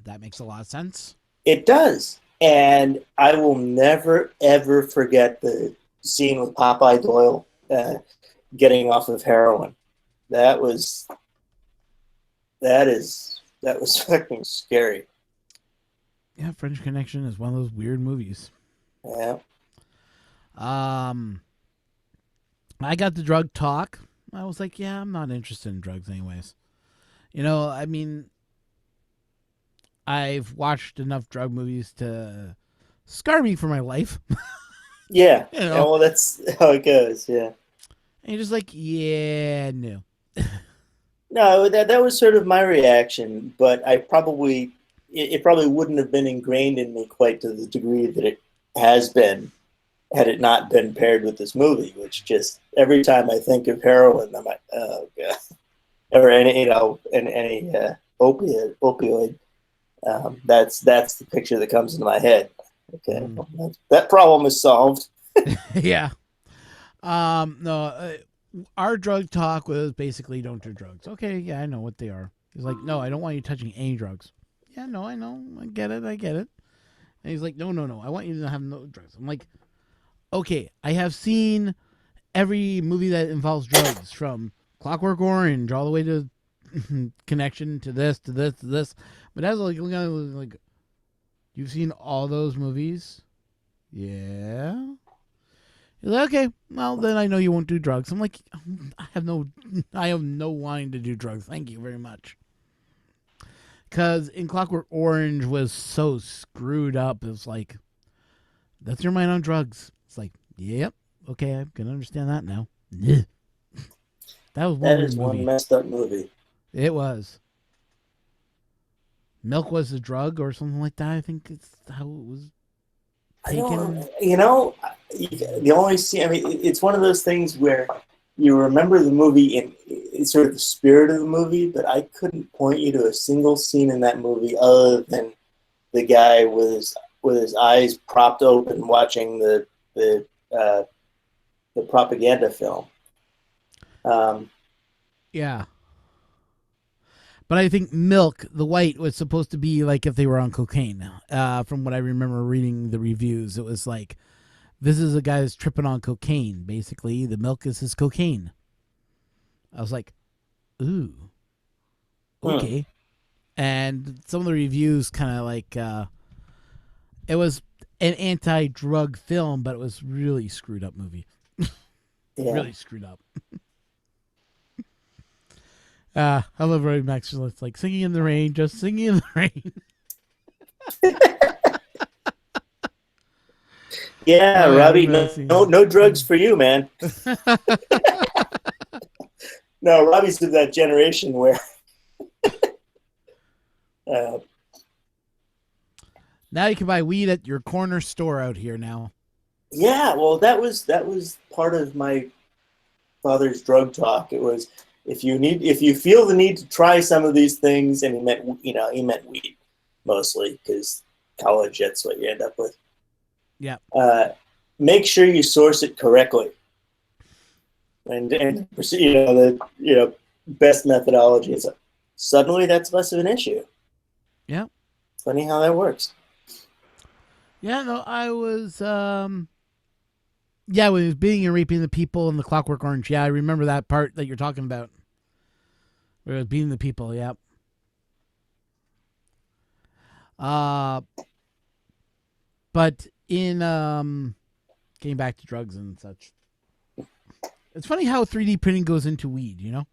That makes a lot of sense. It does. And I will never, ever forget the scene with Popeye Doyle getting off of heroin. That was fucking scary. Yeah, French Connection is one of those weird movies. Yeah. I got the drug talk. I was like, yeah, I'm not interested in drugs anyways. I mean, I've watched enough drug movies to scar me for my life. Yeah. Yeah, well, that's how it goes, yeah. And you're just like, yeah, no. No, that was sort of my reaction, but it probably wouldn't have been ingrained in me quite to the degree that it has been had it not been paired with this movie, which just every time I think of heroin, I'm like, oh god, or any opioid. That's the picture that comes into my head. Okay, well, that problem is solved. Yeah. No, our drug talk was basically don't do drugs. Okay, yeah, I know what they are. He's like, no, I don't want you touching any drugs. Yeah, no, I know, I get it. And he's like, no, no, no. I want you to have no drugs. I'm like, okay, I have seen every movie that involves drugs, from Clockwork Orange all the way to Connection to this, to this, to this. But I was like, you've seen all those movies? Yeah. He's like, okay, well then I know you won't do drugs. I'm like, I have no wanting to do drugs. Thank you very much. Because in Clockwork Orange was so screwed up. It was like, that's your mind on drugs. It's like, yep, okay, I can understand that now. That was one That weird is one movie. messed up movie. It was. Milk was a drug or something like that. I think it's how it was I taken. don't, the only scene, I mean, it's one of those things where you remember the movie in sort of the spirit of the movie, but I couldn't point you to a single scene in that movie other than the guy with his eyes propped open watching uh, the propaganda film. Um, Yeah. But I think Milk, the white, was supposed to be like if they were on cocaine. From what I remember reading the reviews, it was like, this is a guy that's tripping on cocaine, basically. The milk is his cocaine. I was like, ooh, hmm. okay. And some of the reviews kind of like, it was an anti-drug film, but it was really screwed up movie. Yeah. Really screwed up. I love Roy Max. It's like singing in the rain, just singing in the rain. Yeah, Oh yeah, Robbie, remember that scene? no drugs for you, man. No, Robbie's of that generation where, uh, Now you can buy weed at your corner store out here now. yeah, well, that was part of my father's drug talk. It was if you feel the need to try some of these things, and he meant weed mostly because college that's what you end up with. Yeah. Make sure you source it correctly, and the best methodology is suddenly that's less of an issue. Yeah. Funny how that works. Yeah, no, I was yeah, when he was beating and raping the people in the Clockwork Orange. Yeah, I remember that part that you're talking about. Where it was beating the people, yeah. Uh but in getting back to drugs and such. It's funny how 3D printing goes into weed, you know?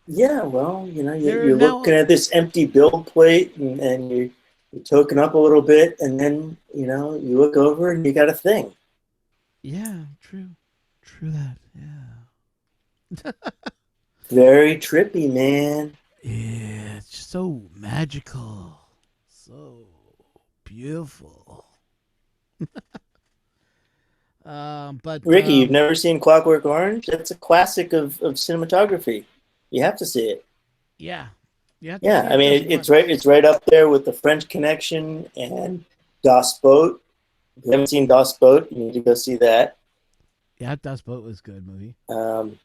Yeah, well, There are you're now looking at this empty build plate, and you token up a little bit, and then you look over and you got a thing. yeah, true. True that. Yeah. Very trippy, man. Yeah, it's just so magical. So beautiful. But Ricky, you've never seen Clockwork Orange? That's a classic of cinematography. You have to see it. yeah, you have to Yeah, see I it just mean once. it's right up there with the French Connection and Das Boat. If you haven't seen Das Boat, you need to go see that. Yeah, Das Boat was a good movie. Um,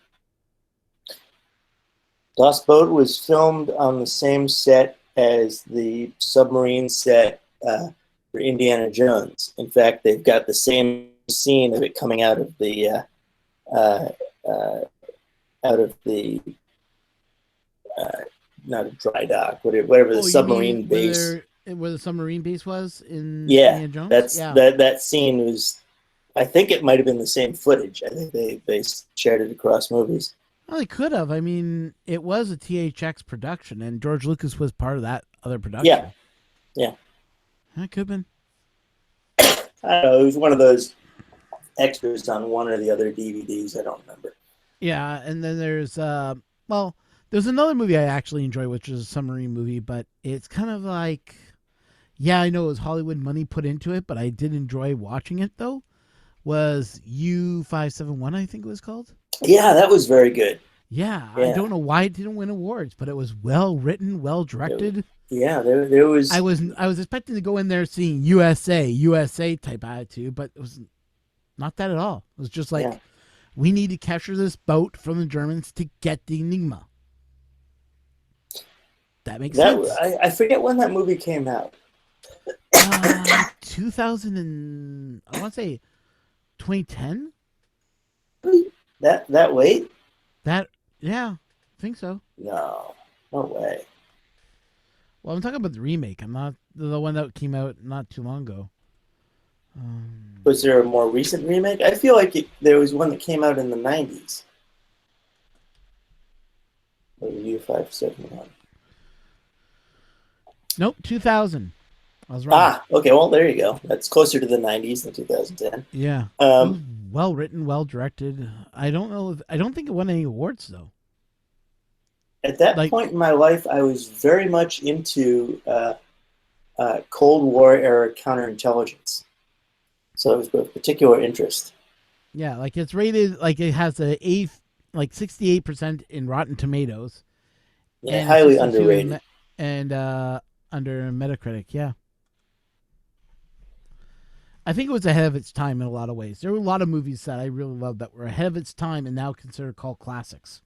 Das Boat was filmed on the same set as the submarine set for Indiana Jones. In fact, they've got the same scene of it coming uh, uh, out of the not a dry dock, whatever the Oh, you mean submarine base. where the submarine base was in Yeah, Indiana Jones? that's Yeah. that scene was. I think it might have been the same footage. I think they shared it across movies. Well, they could have. I mean, it was a THX production, and George Lucas was part of that other Yeah, production. yeah. That could have been. I don't know. It was one of those extras on one or the other DVDs. I don't remember. Yeah, and then well, there's another movie I actually enjoy, which is a submarine movie, but it's kind of like, yeah, I know it was Hollywood money put into it, but I did enjoy watching it though. Was U571, I think it was called. Yeah, that was very good. Yeah, I Yeah, don't know why it didn't win awards, but it was well written, well directed. yeah. There I was. was expecting to go in there seeing USA type attitude, but it was not that at all. It was just Yeah, like, we need to capture this boat from the Germans to get the Enigma. That makes that sense. I forget when that movie came out. 2000 and I want to say 2010. That late? That yeah, I think so. No, no way. Well, I'm talking about the remake. I'm not the one that came out not too long ago. Um, Was there a more recent remake? I feel like there was one that came out in the 90s. U571. nope, 2000. I was wrong. Ah, okay. Well, there you go. That's closer to the 90s than 2010. Yeah, it was Um, well written, well directed. I don't know. I don't think it won any awards though. at that Like, point in my life, I was very much into Cold War era counterintelligence. So it was of particular interest. yeah, like it's rated like it has like 68% in Rotten Tomatoes Yeah, and a highly 62 underrated. and under Metacritic. Yeah, I think it was ahead of its time in a lot of ways. There were a lot of movies that I really loved that were ahead of its time and now considered cult classics.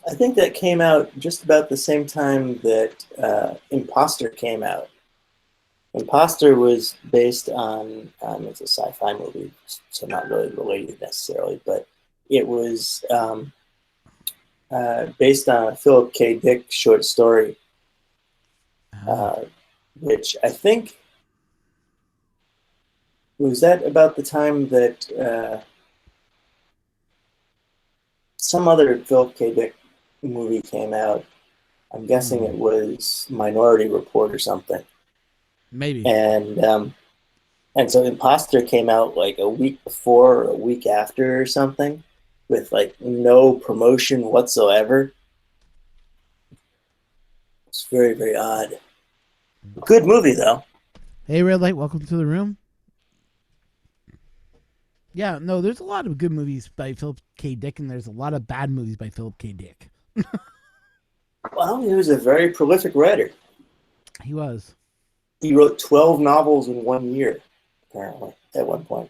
I think that came out just about the same time that Imposter came out. Imposter was based on it's a sci-fi movie, so not really related necessarily, but it was based on a Philip K. Dick short story, Ah, uh, which I think was that about the time that some other Philip K. Dick movie came out. I'm guessing hmm, it was Minority Report or something, maybe. and so Imposter came out like a week before or a week after or something, with like no promotion whatsoever. It's very very odd. Good movie though. Hey, Red Light, welcome to the room. Yeah, no, there's a lot of good movies by Philip K. Dick, and there's a lot of bad movies by Philip K. Dick. Well, he was a very prolific writer. He was. He wrote 12 novels in 1 year, apparently, at one point.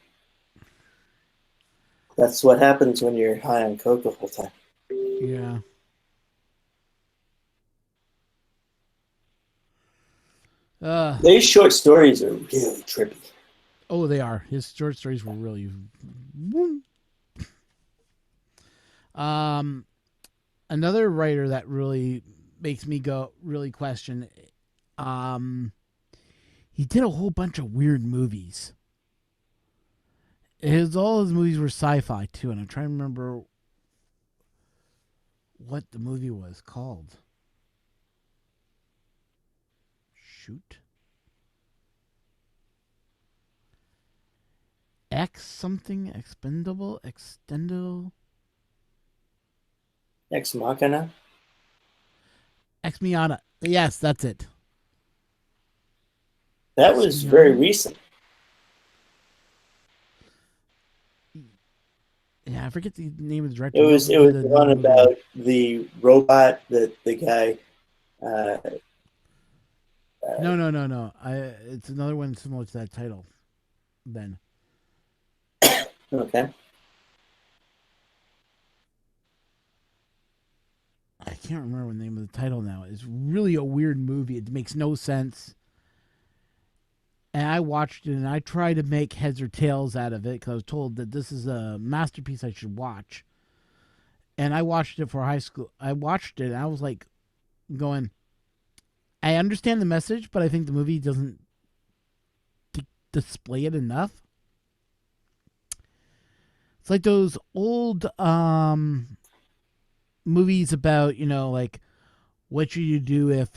That's what happens when you're high on coke the whole time. Yeah. Uh, These short stories are really trippy. oh, they are. His short stories were really. Um, another writer that really makes me go really question. Um, he did a whole bunch of weird movies. All his movies were sci-fi too, and I'm trying to remember what the movie was called. Shoot, X something expendable, extendable, Ex Machina. Ex Miana. Yes, that's it. That Ex was very Miana. recent. Yeah, I forget the name of the director. It He was also it did was the another one movie. about the robot that the guy. Uh, No, no, no, no. It's another one similar to that title. Then okay, I can't remember the name of the title now. It's really a weird movie. It makes no sense. And I watched it and I tried to make heads or tails out of it because I was told that this is a masterpiece I should watch. And I watched it for high school. I watched it and I was like going, I understand the message, but I think the movie doesn't display it enough. It's like those old movies about, like what should you do if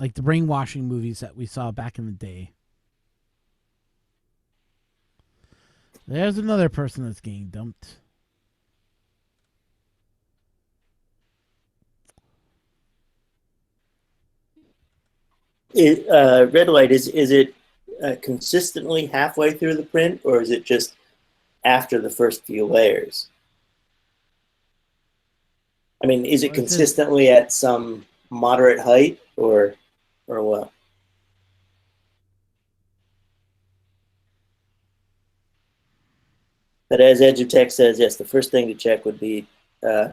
like the brainwashing movies that we saw back in the day. There's another person that's getting dumped. red light is it consistently halfway through the print, or is it just after the first few layers? I mean, is it Well, it says consistently at some moderate height, or what? But as Edutech says, yes, the first thing to check would be uh,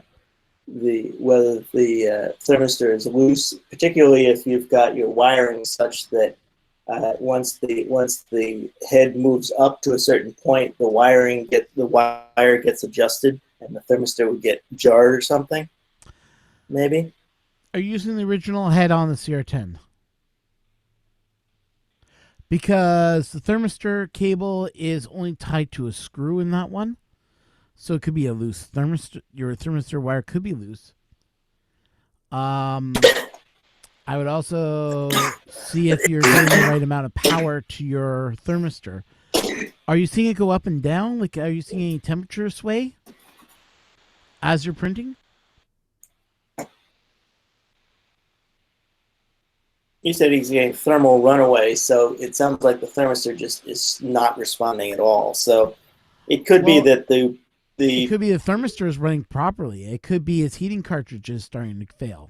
whether the thermistor is loose, particularly if you've got your wiring such that once the head moves up to a certain point, the wire gets adjusted, and the thermistor would get jarred or something. Maybe. Are you using the original head on the CR10? Because the thermistor cable is only tied to a screw in that one. So it could be a loose thermistor. Your thermistor wire could be loose. I would also see if you're getting the right amount of power to your thermistor. Are you seeing it go up and down? Like, are you seeing any temperature sway as you're printing? You said he's getting thermal runaway, so it sounds like the thermistor just is not responding at all. So it could be that it could be the thermistor is running properly. It could be its heating cartridges starting to fail.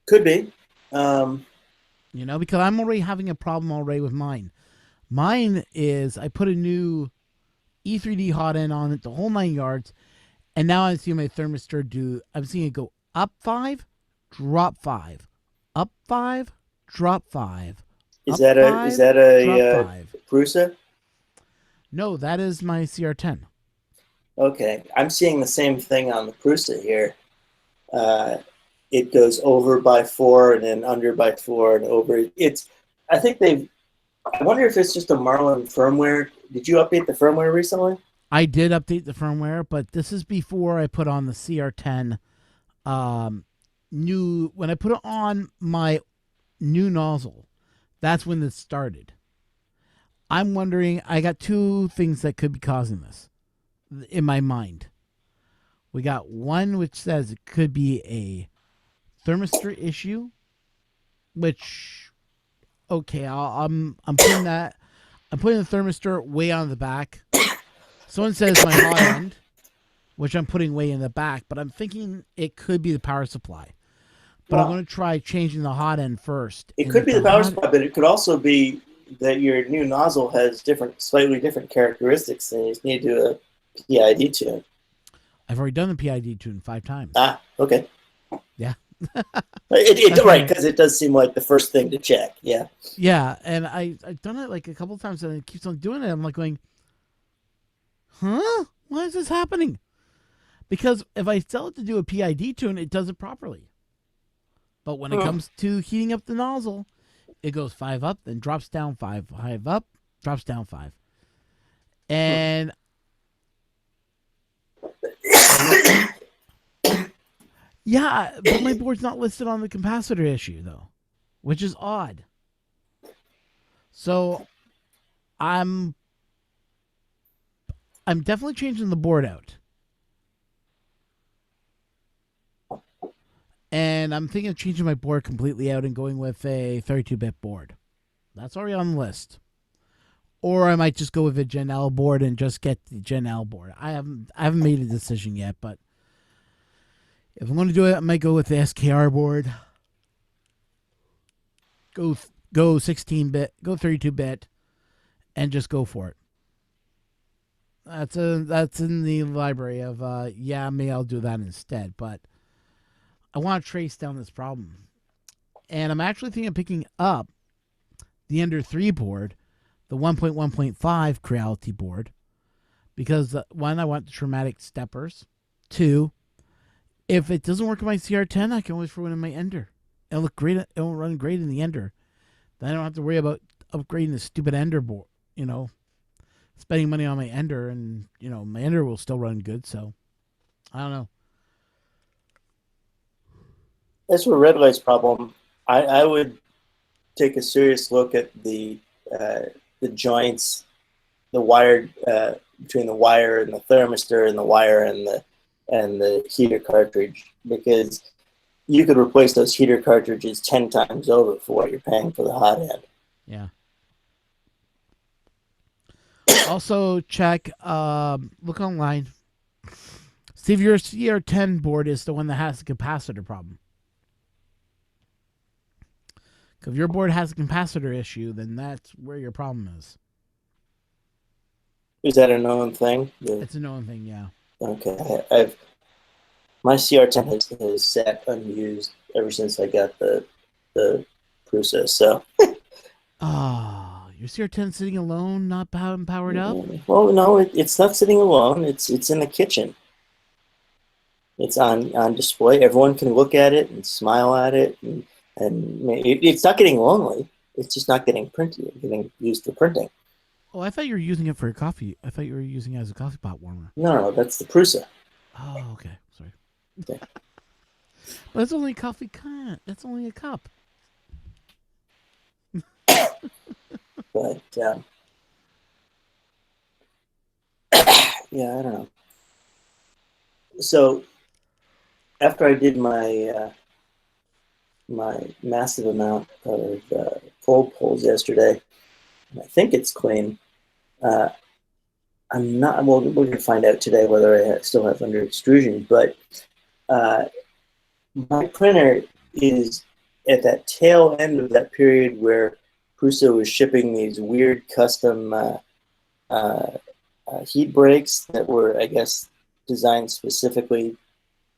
Could be. Because I'm already having a problem already with mine. Mine is I put a new E3D hot end on it, the whole 9 yards, and now I'm seeing my thermistor I'm seeing it go up 5, drop 5, up 5, drop 5. Is that a Prusa? No, that is my CR10. Okay, I'm seeing the same thing on the Prusa here. It goes over by 4 and then under by 4 and over. I wonder if it's just a Marlin firmware. Did you update the firmware recently? I did update the firmware, but this is before I put on the CR10 when I put it on my new nozzle. That's when this started. I'm wondering, I got two things that could be causing this in my mind. We got one which says it could be a thermistor issue, which okay, I'm putting that. I'm putting the thermistor way on the back. Someone says my hot end, which I'm putting way in the back, but I'm thinking it could be the power supply. But I'm going to try changing the hot end first. It could be the power supply, but it could also be that your new nozzle has slightly different characteristics, and you just need to do a PID tune. I've already done the PID tune 5 times. Okay. Yeah. Right, because it does seem like the first thing to check. Yeah. Yeah, and I've done it like a couple of times, and it keeps on doing it. I'm like going, huh? Why is this happening? Because if I tell it to do a PID tune, it does it properly. But when it comes to heating up the nozzle, it goes 5 up, then drops down 5, 5 up, drops down 5. And yeah, but my board's not listed on the capacitor issue, though, which is odd. So I'm definitely changing the board out. And I'm thinking of changing my board completely out and going with a 32-bit board. That's already on the list. Or I might just go with a Gen L board and just get the Gen L board. I haven't made a decision yet, but if I'm going to do it, I might go with the SKR board. Go 16-bit, go 32-bit, and just go for it. That's in the library of maybe I'll do that instead, but I want to trace down this problem. And I'm actually thinking of picking up the Ender 3 board, the 1.1.5 Creality board, because one, I want the traumatic steppers. 2, if it doesn't work in my CR10, I can always throw it in my Ender. It'll look great. It'll run great in the Ender. Then I don't have to worry about upgrading the stupid Ender board, spending money on my Ender, and, my Ender will still run good, so I don't know. As for Red Light's problem, I would take a serious look at the joints, the wire between the wire and the thermistor, and the wire and the heater cartridge, because you could replace those heater cartridges 10 times over for what you're paying for the hot end. Yeah. Also, check, look online. See if your CR10 board is the one that has the capacitor problem. If your board has a capacitor issue, then that's where your problem is. Is that a known thing? It's a known thing, yeah. Okay. My CR10 has sat unused ever since I got the Prusa. So, Oh, your CR10 sitting alone, not powered up? well, no, it's not sitting alone. It's in the kitchen. It's on display. Everyone can look at it and smile at it, and it's not getting lonely. It's just not getting used for printing. Oh, I thought you were using it for a coffee. I thought you were using it as a coffee pot warmer. No, that's the Prusa. Oh, okay. Sorry. Okay. But it's only a coffee cup. That's only a cup. But yeah, I don't know. So after I did my massive amount of cold pulls yesterday, and I think it's clean. Uh, I'm not. Well, we're going to find out today whether I still have under extrusion. But uh, my printer is at that tail end of that period where Prusa was shipping these weird custom heat breaks that were, I guess, designed specifically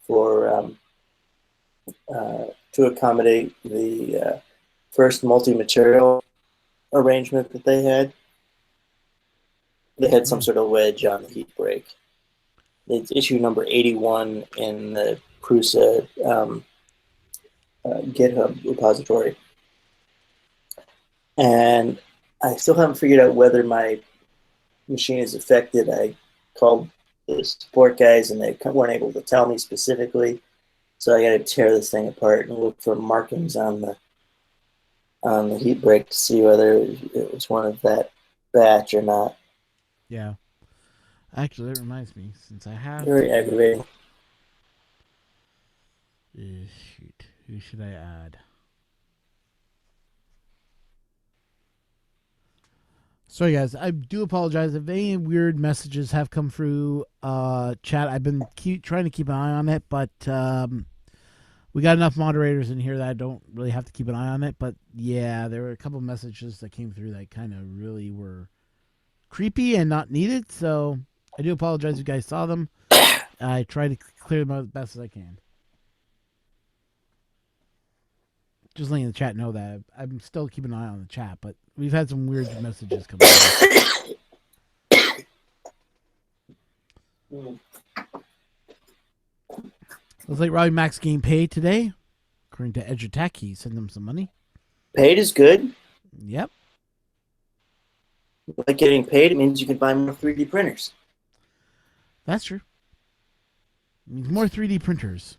for to accommodate the first multi-material arrangement that they had. They had some sort of wedge on the heat break. It's issue number 81 in the Prusa GitHub repository. And I still haven't figured out whether my machine is affected. I called the support guys and they weren't able to tell me specifically. So I got to tear this thing apart and look for markings on the heat break to see whether it was one of that batch or not. Yeah. Actually, that reminds me, since I have Very aggravating. Shoot, who should I add? Sorry, guys. I do apologize if any weird messages have come through chat. I've been trying to keep an eye on it, but we got enough moderators in here that I don't really have to keep an eye on it. But yeah, there were a couple messages that came through that kind of really were creepy and not needed. So I do apologize if you guys saw them. I try to clear them out as best as I can. Just letting the chat know that I'm still keeping an eye on the chat, but we've had some weird messages come in. Looks like Robbie Max getting paid today. According to Edutech, he sent them some money. Paid is good. Yep. Like getting paid, it means you can buy more 3D printers. That's true. It means more 3D printers.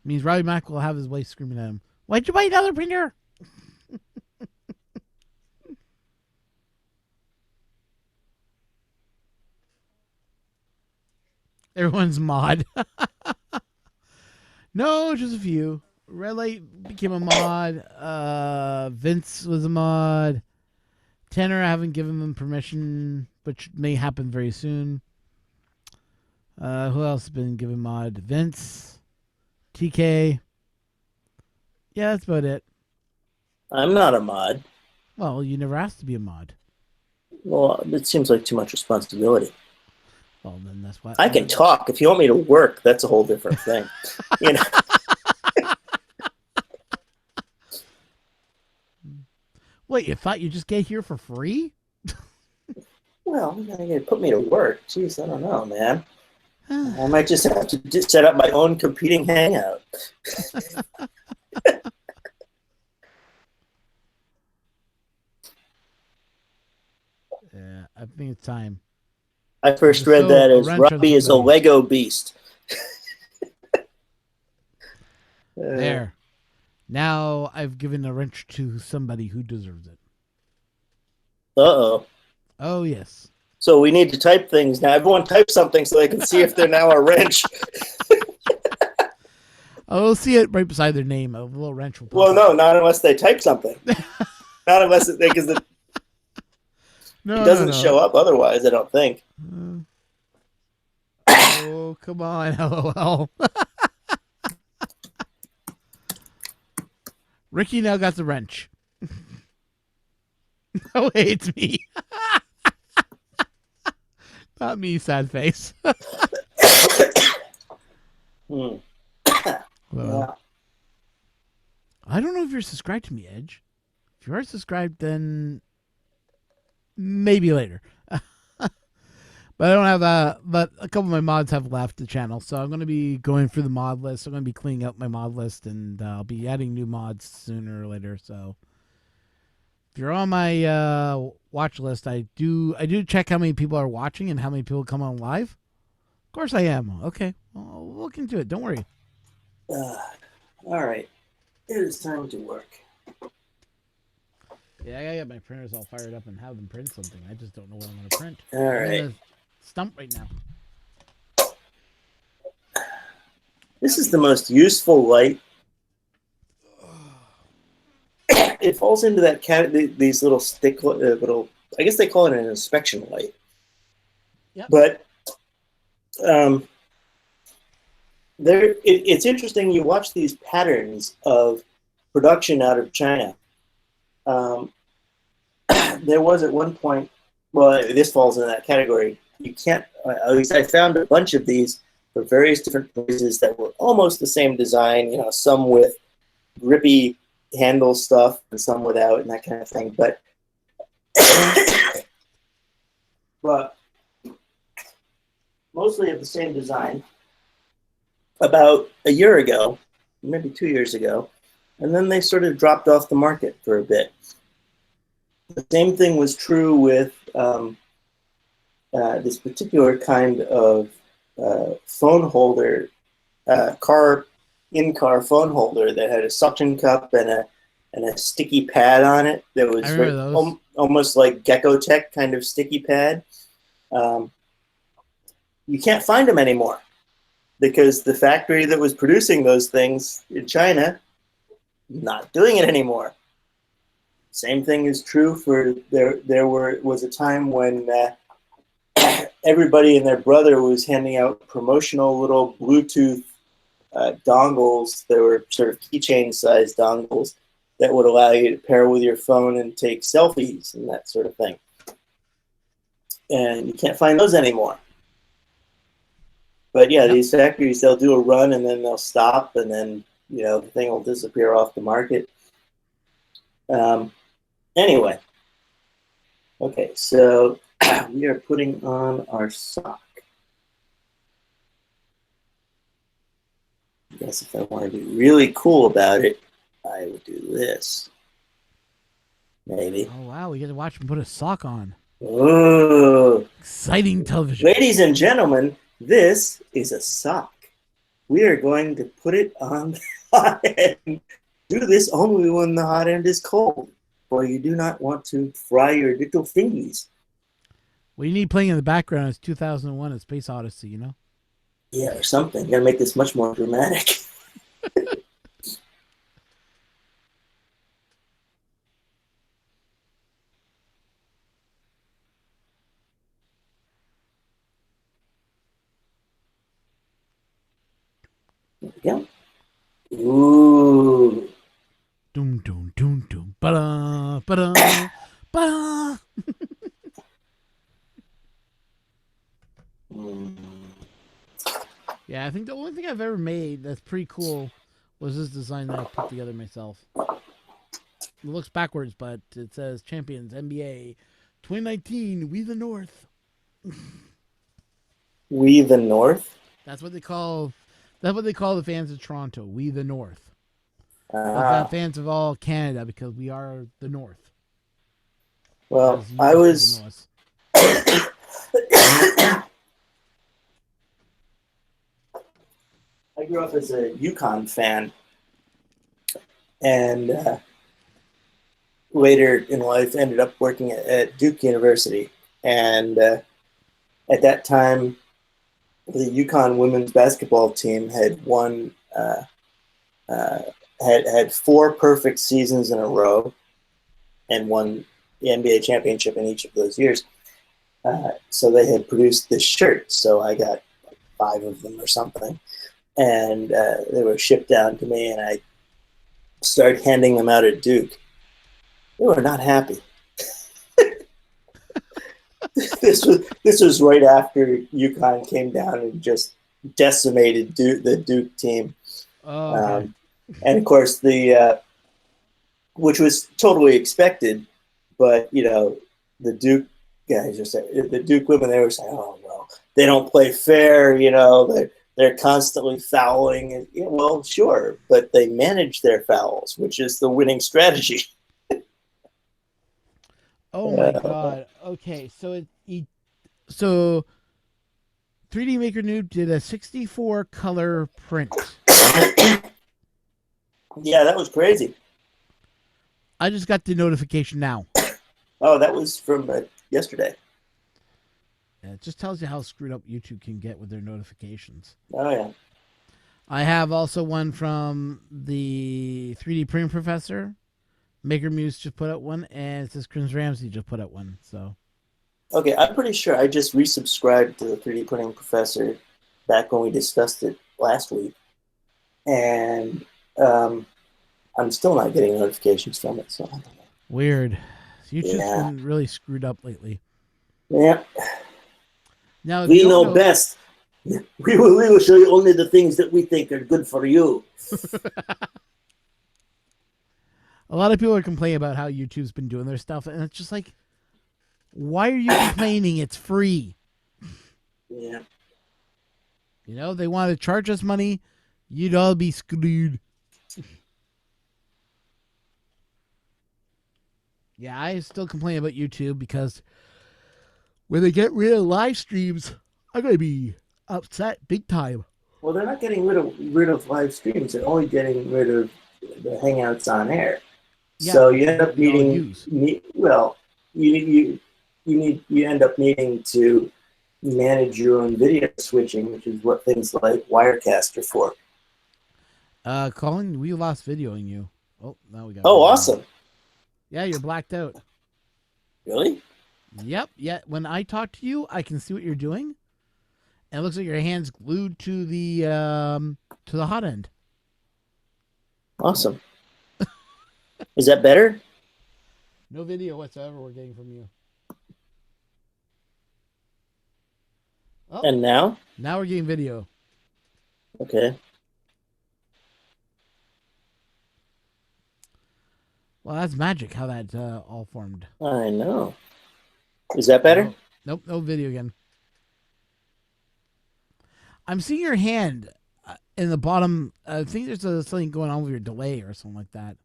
It means Robbie Mac will have his wife screaming at him, "Why'd you buy another printer?" Everyone's mod. No, just a few. Red Light became a mod. Vince was a mod. Tanner, I haven't given them permission, which may happen very soon. Who else has been given mod? Vince, TK. Yeah, that's about it. I'm not a mod. Well, you never asked to be a mod. Well, it seems like too much responsibility. Well, then that's why I can talk. If you want me to work, that's a whole different thing. You know. Wait, you thought you just get here for free? Well, you're gonna put me to work. Jeez, I don't know, man. I might just have to set up my own competing hangout. Yeah, I think it's time. I first read that as Robbie is a Lego beast. There. Now I've given a wrench to somebody who deserves it. Uh-oh. Oh, yes. So we need to type things now. Everyone type something so they can see if they're now a wrench. Oh, we'll see it right beside their name. A little wrench will pop Well, no, up. not unless they type something. Not unless it, because it doesn't show up otherwise, I don't think. Oh, come on, LOL. Ricky now got the wrench. Oh, wait, it's me. Not me, sad face. Hmm. Well, Yeah. I don't know if you're subscribed to me, Edge. If you are subscribed, then maybe later. But I don't have but a couple of my mods have left the channel, so I'm going to be going through the mod list. I'm going to be cleaning up my mod list, and I'll be adding new mods sooner or later. So if you're on my watch list, I do check how many people are watching and how many people come on live. Of course, I am. Okay, well, I'll look into it. Don't worry. Uh, all right. It is time to work. Yeah, I gotta get my printers all fired up and have them print something. I just don't know what I'm going to print. All I'm in right. a stump right now. This is the most useful light. It falls into that these little stick little. I guess they call it an inspection light. Yep. But um, it's interesting. You watch these patterns of production out of China. Um, there was at one point. Well, this falls in that category. You can't. At least I found a bunch of these for various different places that were almost the same design. You know, some with grippy handle stuff and some without and that kind of thing. But mostly of the same design. About a year ago, maybe 2 years ago, and then they sort of dropped off the market for a bit. The same thing was true with this particular kind of phone holder, in-car phone holder that had a suction cup and a sticky pad on it that was I remember those. almost like Gecko Tech kind of sticky pad. You can't find them anymore because the factory that was producing those things in China not doing it anymore. Same thing is true for was a time when everybody and their brother was handing out promotional little Bluetooth dongles. They were sort of keychain sized dongles that would allow you to pair with your phone and take selfies and that sort of thing. And you can't find those anymore. But yeah, these factories, they'll do a run and then they'll stop and then, the thing will disappear off the market. Anyway. Okay, so we are putting on our sock. I guess if I want to be really cool about it, I would do this. Maybe. Oh wow, we get to watch him put a sock on. Oh, Exciting television. ladies and gentlemen, this is a sock. We are going to put it on the hot end. Do this only when the hot end is cold, for you do not want to fry your little fingies. What you need playing in the background is 2001: A Space Odyssey. You know. Yeah, or something. You gotta make this much more dramatic. There we go. Ooh. Doom doom doom doom. Ba-da, ba-da, ba-da. Yeah, I think the only thing I've ever made that's pretty cool was this design that I put together myself. It looks backwards, but it says Champions NBA 2019. We the North. We the North? That's what they call. That's what they call the fans of Toronto. We the North. Uh, The fans of all Canada because we are the North. well, As you I people was. know us. I grew up as a UConn fan, and later in life ended up working at Duke University. And at that time, the UConn women's basketball team had won, had 4 perfect seasons in a row, and won the NBA championship in each of those years. So they had produced this shirt. So I got 5 of them or something. And they were shipped down to me, and I started handing them out at Duke. They were not happy. This was right after UConn came down and just decimated the Duke team. Oh, okay. Um, and of course, which was totally expected, but the Duke guys are saying, the Duke women, they were saying, oh well, they don't play fair, they're constantly fouling, and well, sure, but they manage their fouls, which is the winning strategy. Oh my god. Okay, so 3D Maker Noob did a 64 color print. Yeah, that was crazy. I just got the notification now. Oh, that was from yesterday. Yeah, it just tells you how screwed up YouTube can get with their notifications. Oh yeah. I have also one from the 3D Print Professor. Maker Muse just put out one, and it says Chris Ramsey just put out one. So Okay, I'm pretty sure I just resubscribed to the 3D Printing Professor back when we discussed it last week, and I'm still not getting notifications from it. So weird. YouTube's yeah, been really screwed up lately. yeah. Now, if you We don't know know, best. We will show you only the things that we think are good for you. a lot of people are complaining about how YouTube's been doing their stuff, and it's just like, why are you complaining? It's free. Yeah. They want to charge us money. You'd all be screwed. Yeah, I still complain about YouTube because when they get rid of live streams, I'm going to be upset big time. Well, they're not getting rid of live streams. They're only getting rid of the hangouts on air. Yeah, So which you is end what up we all use. well, you end up needing to manage your own video switching, which is what things like Wirecast are for. Colin, we lost videoing you. Oh, now we got Oh, video. awesome! Yeah, you're blacked out. Really? Yep. Yeah. When I talk to you, I can see what you're doing, and it looks like your hand's glued to the hot end. Awesome. Is that better? No video whatsoever we're getting from you. Oh, And now? now we're getting video. Okay. Well, that's magic how that all formed. I know. Is that better? Oh, nope, no video again. I'm seeing your hand in the bottom. I think there's something going on with your delay or something like that.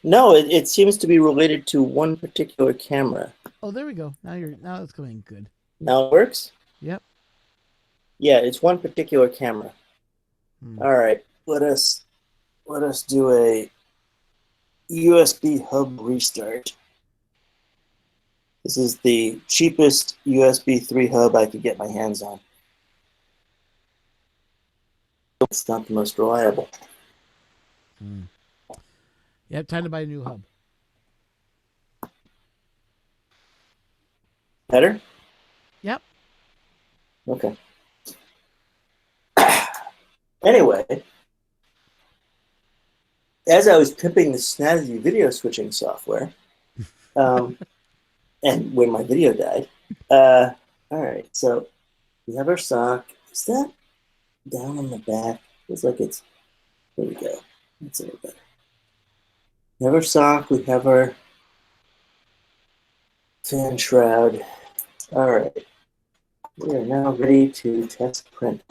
No, it seems to be related to one particular camera. Oh, there we go. Now it's going good. Now it works? Yep. Yeah, it's one particular camera. All right, let us do a USB hub restart. This is the cheapest USB 3 hub I could get my hands on. It's not the most reliable. Yep, time to buy a new hub. Better? Yep. Okay. Anyway, as I was pimping the snazzy video switching software, and when my video died, all right, so we have our sock. Is that down on the back? It's like it's, there we go. That's a little better. We have our sock, we have our fan shroud. All right, we are now ready to test print.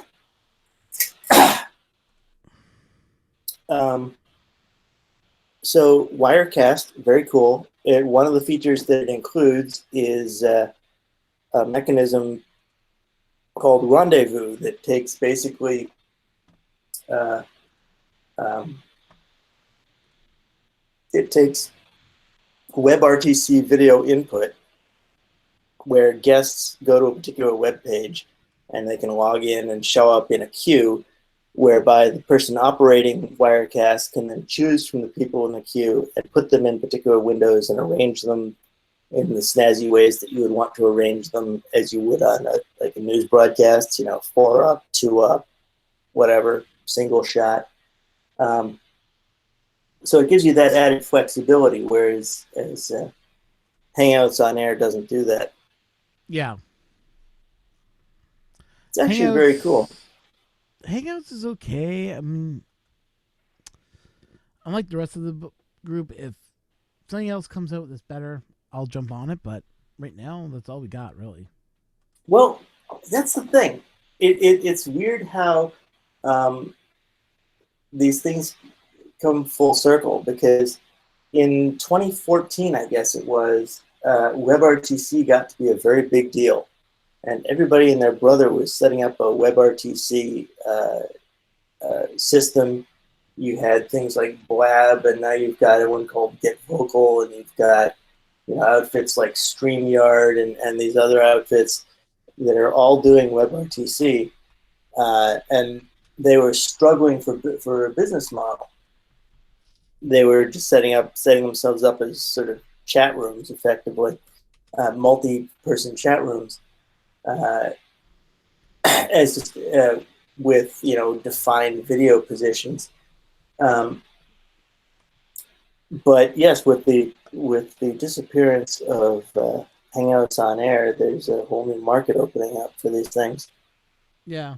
So Wirecast, very cool. One of the features that it includes is a mechanism called Rendezvous that takes basically it takes WebRTC video input where guests go to a particular web page and they can log in and show up in a queue whereby the person operating Wirecast can then choose from the people in the queue and put them in particular windows and arrange them in the snazzy ways that you would want to arrange them as you would on a news broadcast, 4 up, 2 up, whatever, single shot. So it gives you that added flexibility, whereas Hangouts on Air doesn't do that. Yeah. It's actually very cool. Hangouts is okay. I mean, unlike the rest of the group, if something else comes out that's better, I'll jump on it. But right now, that's all we got, really. Well, that's the thing. It's weird how um, these things come full circle because in 2014, I guess it was, WebRTC got to be a very big deal. And everybody and their brother was setting up a WebRTC system. You had things like Blab, and now you've got one called Get Vocal, and you've got outfits like StreamYard and these other outfits that are all doing WebRTC, and they were struggling for a business model. They were just setting themselves up as sort of chat rooms, effectively, multi-person chat rooms, uh, as just, with defined video positions. Um, but yes, with the disappearance of Hangouts on Air, there's a whole new market opening up for these things. Yeah.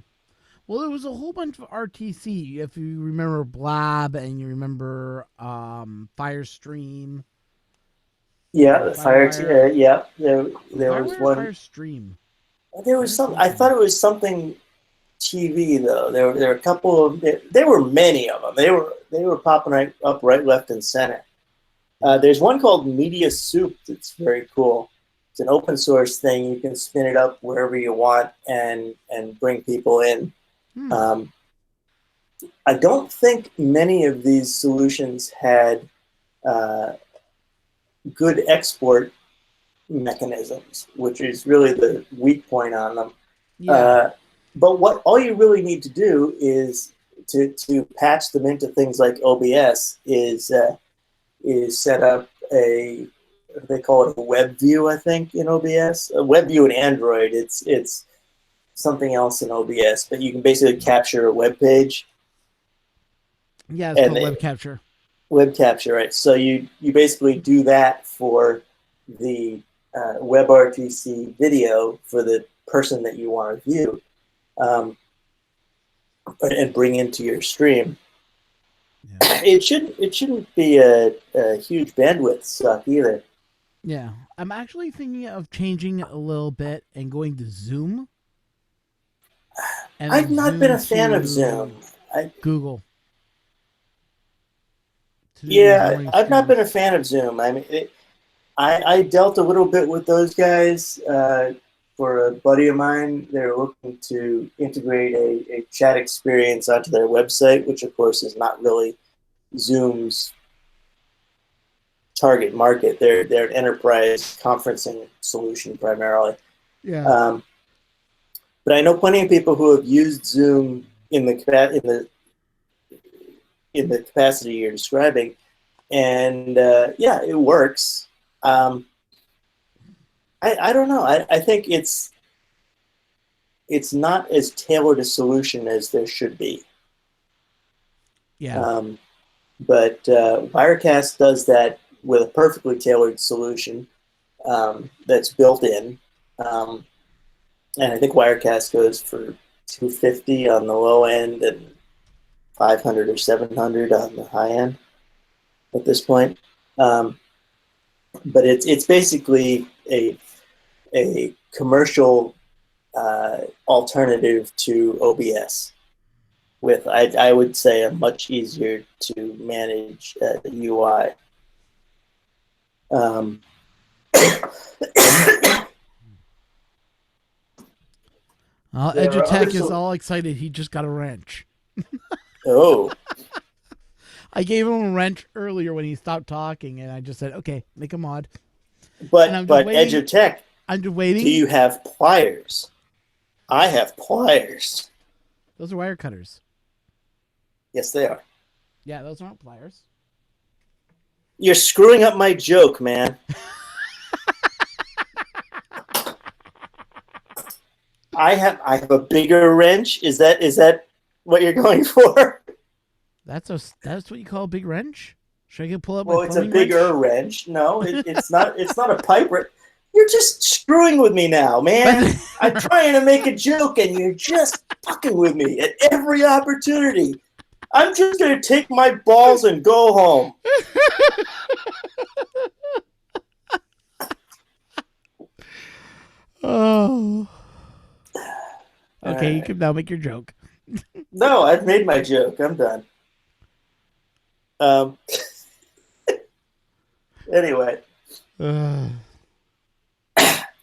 Well, there was a whole bunch of RTC. If you remember Blab and you remember Firestream Yeah, or the Fire. Firewire. Yeah, Was it there was Firewire or one. Firestream? There was some. I thought it was something TV though. There were a couple of. There were many of them. They were popping up right, left, and center. There's one called Media Soup that's very cool. It's an open source thing. You can spin it up wherever you want and bring people in. Um, I don't think many of these solutions had good export mechanisms, which is really the weak point on them. Yeah. But what all you really need to do is to patch them into things like OBS is set up they call it a web view, I think, in OBS. A web view in Android, it's something else in OBS, but you can basically capture a web page. Yeah, it's called web capture. Web capture, right? So you basically do that for the WebRTC video for the person that you want to view, and bring into your stream. Yeah. It shouldn't be a huge bandwidth suck either. Yeah, I'm actually thinking of changing a little bit and going to Zoom. And I've not been a fan of Zoom. Google. Yeah, I've not been a fan of Zoom. I mean, I dealt a little bit with those guys for a buddy of mine. They're looking to integrate a chat experience onto their website, which of course is not really Zoom's target market. They're an enterprise conferencing solution primarily. Yeah. But I know plenty of people who have used Zoom in the capacity you're describing, and yeah, it works. I don't know. I think it's not as tailored a solution as there should be. Yeah. But Wirecast does that with a perfectly tailored solution that's built in. And I think Wirecast goes for $250 on the low end and $500 or $700 on the high end at this point. But it's basically a commercial alternative to OBS with, I would say, a much easier to manage UI. Edutech is all excited. He just got a wrench. Oh. I gave him a wrench earlier when he stopped talking, and I just said, "Okay, make a mod." But Edutech, I'm just waiting. Do you have pliers? I have pliers. Those are wire cutters. Yes, they are. Yeah, those aren't pliers. You're screwing up my joke, man. I have a bigger wrench. Is that what you're going for? That's what you call a big wrench? Should I pull up my? Well, it's a bigger wrench. No, it's not. It's not a pipe wrench. You're just screwing with me now, man. But I'm trying to make a joke, and you're just fucking with me at every opportunity. I'm just going to take my balls and go home. oh. Okay, you can now make your joke. No, I've made my joke. I'm done. Anyway.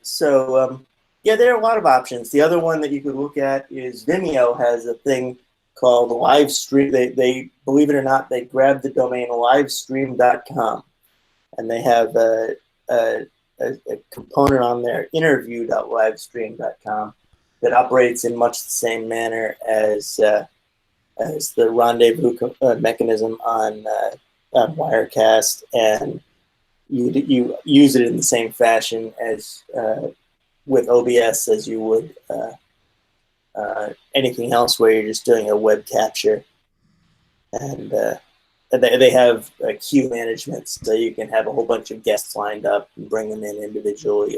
So, yeah, there are a lot of options. The other one that you could look at is Vimeo has a thing called live stream. They believe it or not, they grabbed the domain livestream.com, and they have a component on there, interview.livestream.com, that operates in much the same manner as the rendezvous mechanism on Wirecast, and you use it in the same fashion as with OBS as you would anything else where you're just doing a web capture. And they have queue management, so you can have a whole bunch of guests lined up and bring them in individually,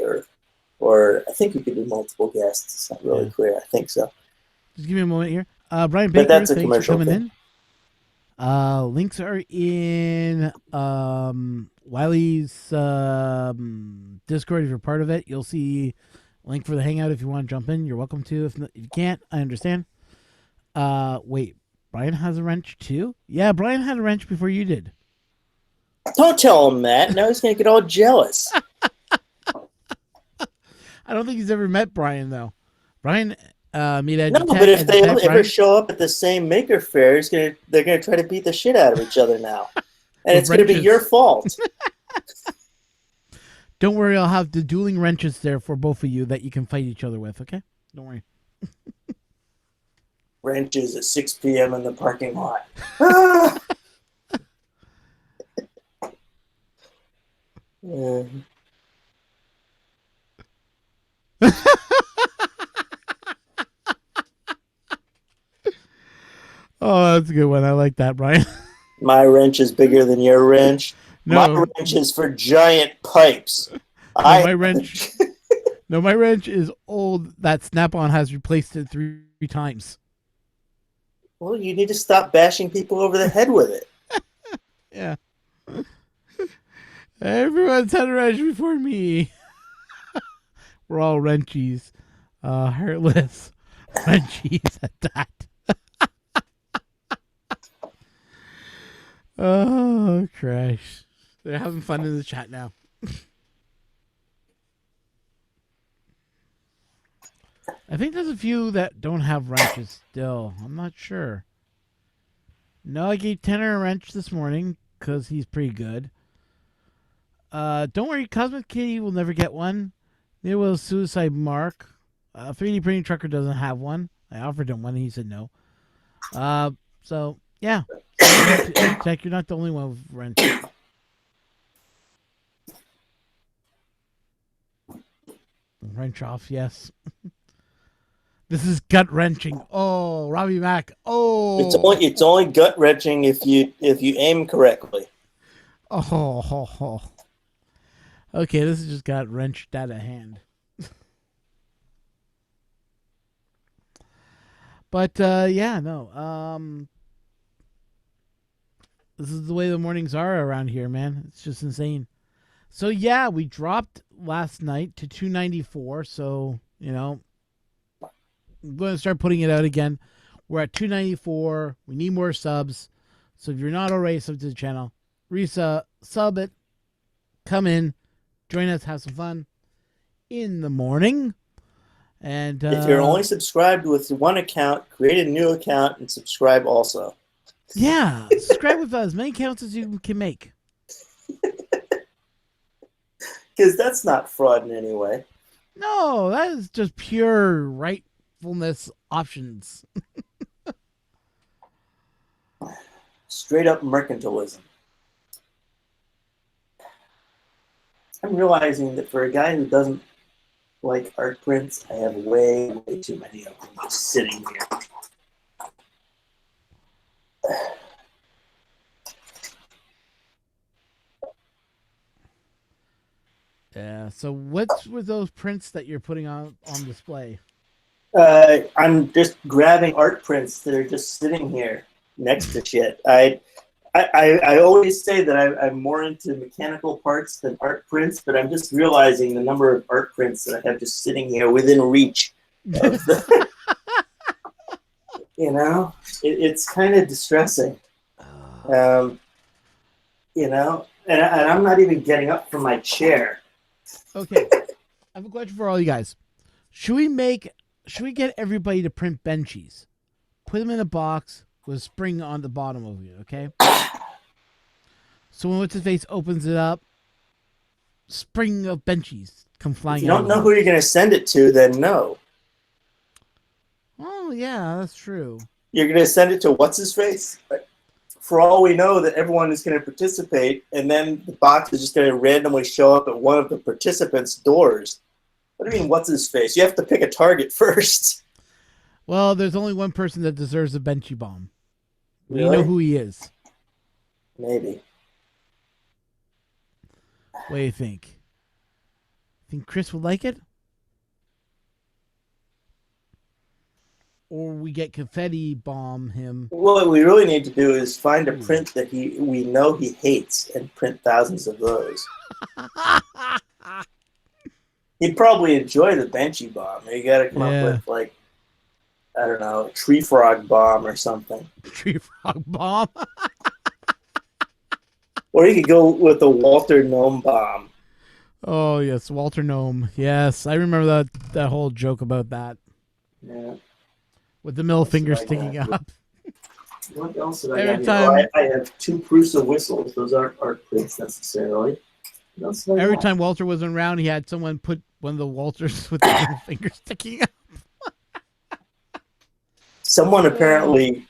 or I think you could do multiple guests. It's not really clear. I think so. Just give me a moment here. Brian But Baker, that's a thanks for commercial coming thing. in. Links are in Wiley's Discord. If you're part of it, you'll see a link for the hangout. If you want to jump in, you're welcome to. If you can't, I understand. Wait, Brian has a wrench too? Yeah, Brian had a wrench before you did. Don't tell him that. Now he's going to get all jealous. I don't think he's ever met Brian, though. Brian, meet No, but if they ever show up at the same maker fair, they're gonna try to beat the shit out of each other now, and it's gonna be your fault. Don't worry, I'll have the dueling wrenches there for both of you that you can fight each other with. Okay, don't worry. Wrenches at 6 p.m. in the parking lot. Ah! Oh, that's a good one. I like that, Brian. My wrench is bigger than your wrench. No. My wrench is for giant pipes. No, my wrench. No, my wrench is old. That Snap-on has replaced it three times. Well, you need to stop bashing people over the head with it. Yeah. Everyone's had a wrench before me. We're all wrenchies. Heartless wrenchies at that. Oh, crash. They're having fun in the chat now. I think there's a few that don't have wrenches still. I'm not sure. No, I gave Tanner a wrench this morning because he's pretty good. Don't worry, Cosmic Kitty will never get one. Neither will Suicide Mark. 3D Printing Trucker doesn't have one. I offered him one and he said no. So, yeah. Tech, you're not the only one with wrenches. Wrench off, yes. This is gut wrenching. Oh, Robbie Mack. Oh, it's only gut wrenching if you aim correctly. Oh. Okay, this just got wrenched out of hand. But yeah, no. This is the way the mornings are around here, man. It's just insane. So yeah, we dropped last night to 294. So I'm going to start putting it out again. We're at 294. We need more subs. So if you're not already subbed to the channel, sub it. Come in, join us, have some fun in the morning. And if you're only subscribed with one account, create a new account and subscribe also. Yeah, subscribe with as many accounts as you can make. Because that's not fraud in any way. No, that is just pure rightfulness options. Straight up mercantilism. I'm realizing that for a guy who doesn't like art prints, I have way too many of them just sitting here. Yeah. So what's with those prints that you're putting on display? I'm just grabbing art prints that are just sitting here next to shit. I always say that I'm more into mechanical parts than art prints, but I'm just realizing the number of art prints that I have just sitting here within reach of the, it's kind of distressing. Um, and I'm not even getting up from my chair. Okay. I have a question for all you guys. Should we get everybody to print benchies? Put them in a box with a spring on the bottom of it, okay? So when what's his face opens it up, spring of benchies come If flying you out don't of know them. who you're going to send it to, then no. Oh yeah, that's true. You're going to send it to what's his face? For all we know, that everyone is going to participate, and then the box is just going to randomly show up at one of the participants' doors. What do you mean, what's his face? You have to pick a target first. Well, there's only one person that deserves a benchy bomb. We know Really? who he is. Maybe. What do you think? Think Chris would like it? Or we get confetti bomb him? What we really need to do is find a Ooh. print that we know he hates and print thousands of those. He'd probably enjoy the benchy bomb. You got to come up Yeah. with, like, I don't know, a tree frog bomb or something. Tree frog bomb. Or you could go with the Walter Gnome bomb. Oh yes, Walter Gnome. Yes, I remember that whole joke about that Yeah. with the middle What else finger have I sticking got? up. What else have I Every got here? time, I have two Prusa whistles. Those aren't art prints necessarily. What else have I every got? time Walter wasn't around, he had someone put one of the Walters with the middle finger sticking up. Someone apparently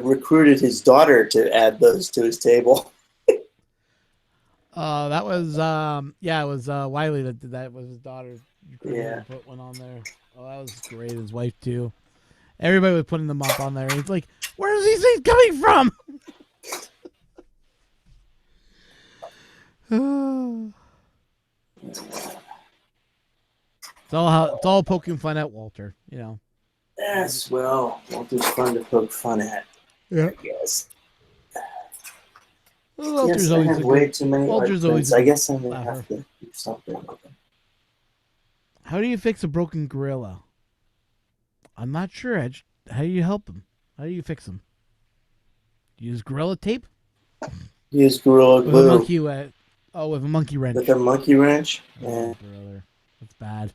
recruited his daughter to add those to his table. That was it was Wiley that did that. It was his daughter. You couldn't Yeah. even put one on there. Oh, that was great. His wife too. Everybody was putting them up on there. He's like, "Where are these things coming from?" it's all poking fun at Walter. You know. Yes, well, Walter's fun to poke fun at, Yeah. I guess. Well, Yes, Walter's I always have a way good. too many art Walter's always prints. a I good guess I'm going to laugher. have to do something with them. How do you fix a broken gorilla? I'm not sure, Edge. How do you help him? How do you fix him? Use gorilla tape Use Gorilla with a Glue monkey. With a monkey wrench. with a monkey wrench. Oh, Yeah. brother, that's bad.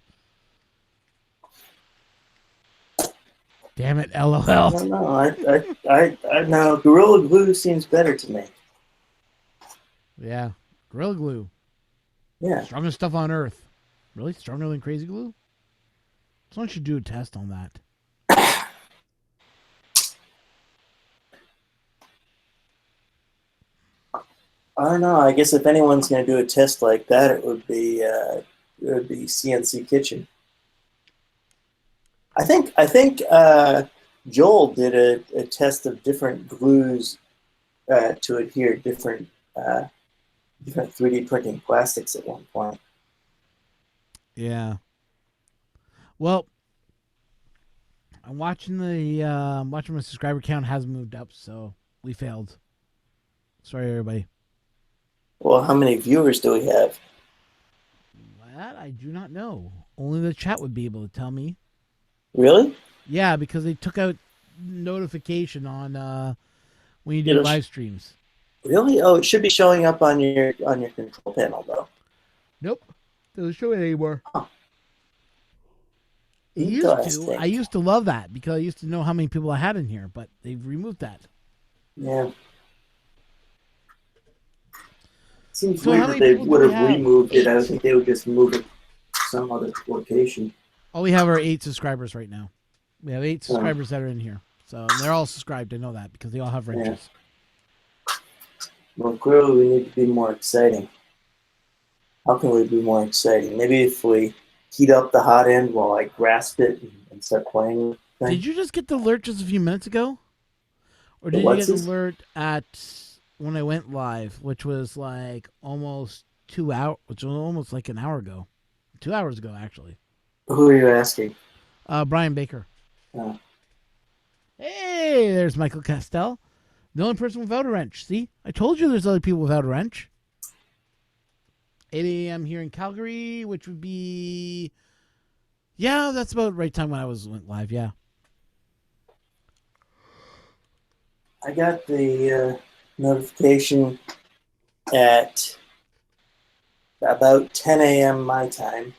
Damn it, I LOL. don't know. I no, Gorilla Glue seems better to me. Yeah, gorilla glue, Yeah. strongest stuff on earth. Really stronger than crazy glue? Someone should do a test on that. I don't know. I guess if anyone's going to do a test like that, it would be CNC Kitchen. I think Joel did a test of different glues to adhere different 3D printing plastics at one point. Yeah. Well, I'm watching my subscriber count hasn't moved up, so we failed. Sorry, everybody. Well, how many viewers do we have? That I do not know. Only the chat would be able to tell me. Really? Yeah, because they took out notification on when you do It'll live streams. Really? Oh, it should be showing up on your control panel though. Nope, doesn't show it anymore. Oh. It used to. I used to love that because I used to know how many people I had in here, but they've removed that. Yeah. Seems So weird how that many they people do would we have have? removed it. I 8. would think they would just move it to some other location. All we have are 8 subscribers right now. We have 8 subscribers that are in here, so they're all subscribed. I know that because they all have wrenches. Yeah. Well, clearly we need to be more exciting. How can we be more exciting? Maybe if we heat up the hot end while I grasp it and start playing with things. Did you just get the alert just a few minutes ago? Or did you What's get the this? alert at when I went live, which was like almost 2 hours, which was almost like an hour ago. 2 hours ago, actually. Who are you asking? Brian Baker. Oh. Hey, there's Michael Castell. The only person without a wrench. See? I told you there's other people without a wrench. 8 a.m. here in Calgary, which would be... Yeah, that's about the right time when I went live, yeah. I got the notification at about 10 a.m. my time.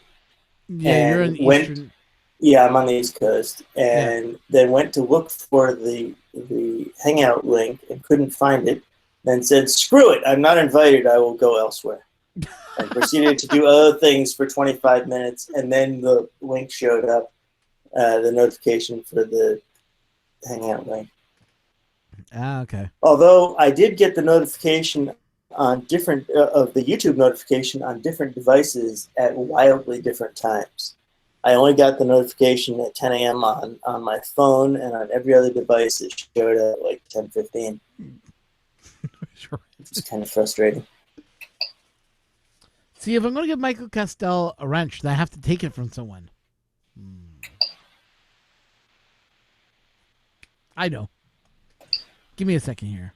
Yeah, you're in And the Eastern... Yeah, I'm on the East Coast, Yeah. and then went to look for the hangout link and couldn't find it. Then said, "Screw it! I'm not invited. I will go elsewhere." And proceeded to do other things for 25 minutes, and then the link showed up, the notification for the hangout link. Okay. Although I did get the notification on different of the YouTube notification on different devices at wildly different times. I only got the notification at 10 a.m. on my phone, and on every other device it showed at like 10:15. Sure. It's kind of frustrating. See, if I'm going to give Michael Castell a wrench, then I have to take it from someone. I know. Give me a second here.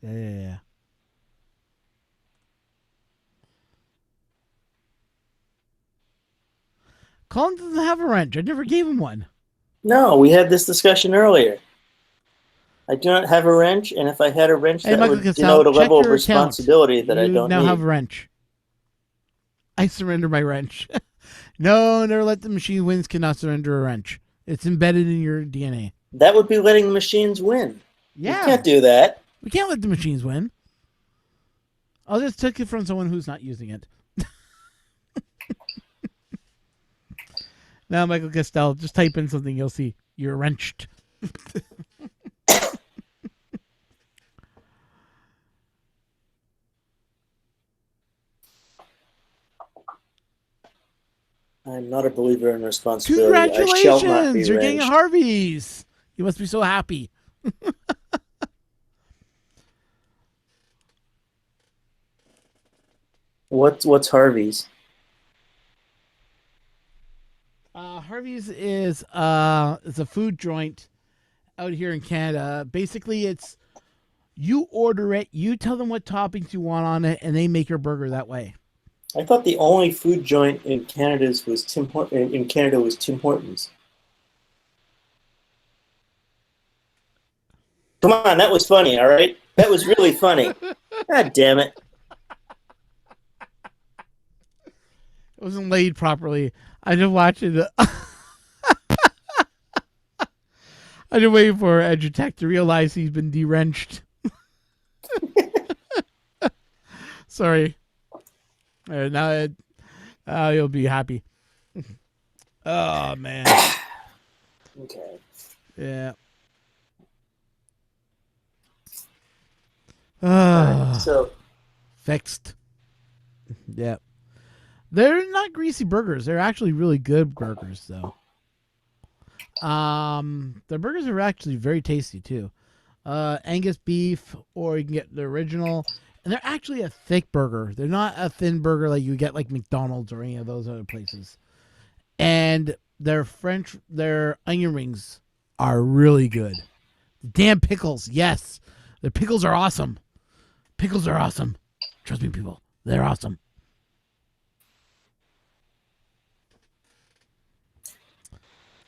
Yeah. Colin doesn't have a wrench. I never gave him one. No, we had this discussion earlier. I do not have a wrench, and if I had a wrench, that Michael would Castell, denote a check level of your account. responsibility that I You don't now need. have a wrench. I surrender my wrench. No, never let the machine wins cannot surrender a wrench. It's embedded in your DNA. That would be letting the machines win. Yeah. You can't do that. We can't let the machines win. I'll just take it from someone who's not using it. Now, Michael Castell, just type in something, you'll see. You're wrenched. I'm not a believer in responsibility. Congratulations! I shall not be You're getting a wrenched. Harvey's. You must be so happy. What's Harvey's? Harvey's is a food joint out here in Canada. Basically, it's you order it, you tell them what toppings you want on it, and they make your burger that way. I thought the only food joint in Canada was Tim Hortons. Come on, that was funny, all right? That was really funny. God damn it. It wasn't laid properly. I just watched it. I just waiting for Edutech to realize he's been derenged. Sorry. Now you'll be happy. Oh, man. Okay. Yeah. So Fixed. Yeah. They're not greasy burgers. They're actually really good burgers, though. The burgers are actually very tasty, too. Angus beef, or you can get the original. And they're actually a thick burger. They're not a thin burger like you get like McDonald's or any of those other places. And their onion rings are really good. Damn pickles, yes. The pickles are awesome. Pickles are awesome. Trust me, people. They're awesome.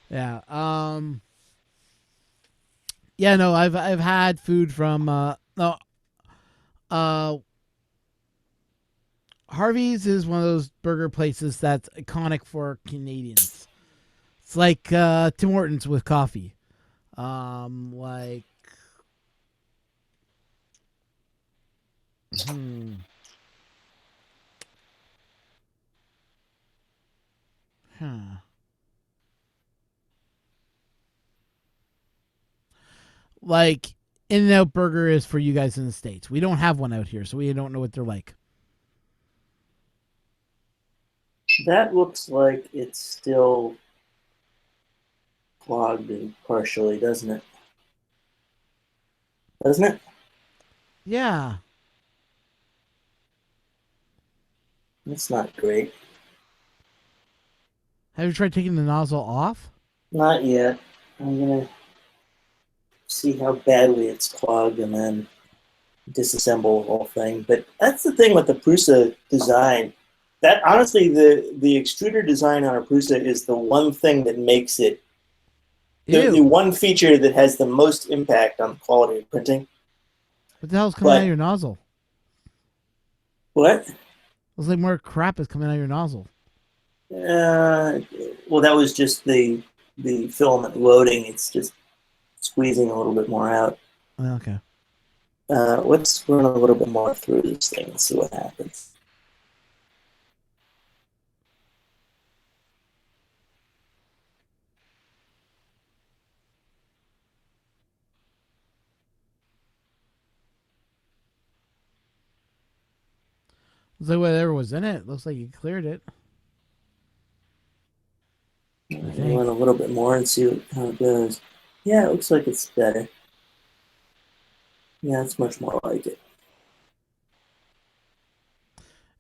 Yeah. Yeah, no, I've had food from Harvey's is one of those burger places that's iconic for Canadians. It's like Tim Hortons with coffee. Like like In-N-Out Burger is for you guys in the States. We don't have one out here, so we don't know what they're like. That looks like it's still clogged and partially, doesn't it? Doesn't it? Yeah. That's not great. Have you tried taking the nozzle off? Not yet. I'm gonna see how badly it's clogged and then disassemble the whole thing. But that's the thing with the Prusa design. That honestly, the extruder design on a Prusa is the one thing that makes it the Ew. one feature that has the most impact on the quality of printing. What the hell's coming out of But your nozzle? what? Looks like more crap is coming out of your nozzle. Uh, well, that was just the filament loading. It's just squeezing a little bit more out. Okay. Let's run a little bit more through this thing and see what happens. Looks like whatever was in it. Looks like you cleared it. I think. Run a little bit more and see how it goes. Yeah, it looks like it's better. Yeah, it's much more like it.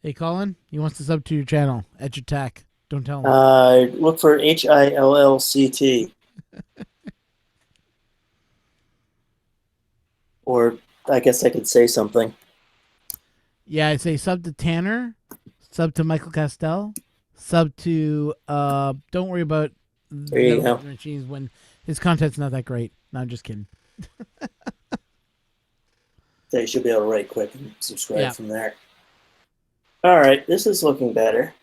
Hey, Colin, he wants to sub to your channel. Etch Attack. Don't tell him. Look for HILLCT. Or I guess I could say something. Yeah, I'd say sub to Tanner, sub to Michael Castell, sub to don't worry about There you Metal go. Machines when his content's not that great. No, I'm just kidding. So you should be able to write quick and subscribe Yeah. from there. All right, this is looking better.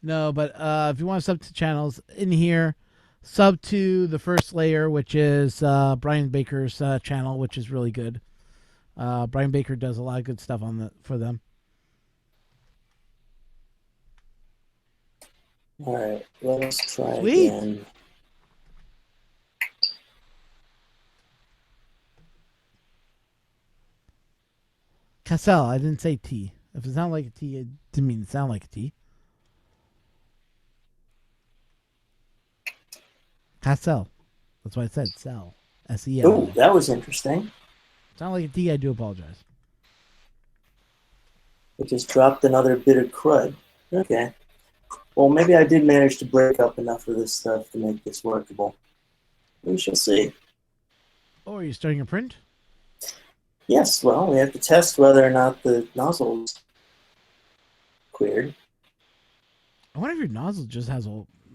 No, but if you want to sub to channels in here, sub to the first layer, which is Brian Baker's channel, which is really good. Brian Baker does a lot of good stuff for them. All right, let us try Sweet. again. Cassell, I didn't say T. If it sounded like a T, it didn't mean to sound like a T. Cassell. That's why I said sell. SEL. Oh, that was interesting. Sound like a T, I do apologize. It just dropped another bit of crud. Okay. Well, maybe I did manage to break up enough of this stuff to make this workable. We shall see. Oh, are you starting a print? Yes, well, we have to test whether or not the nozzle is cleared. I wonder if your nozzle just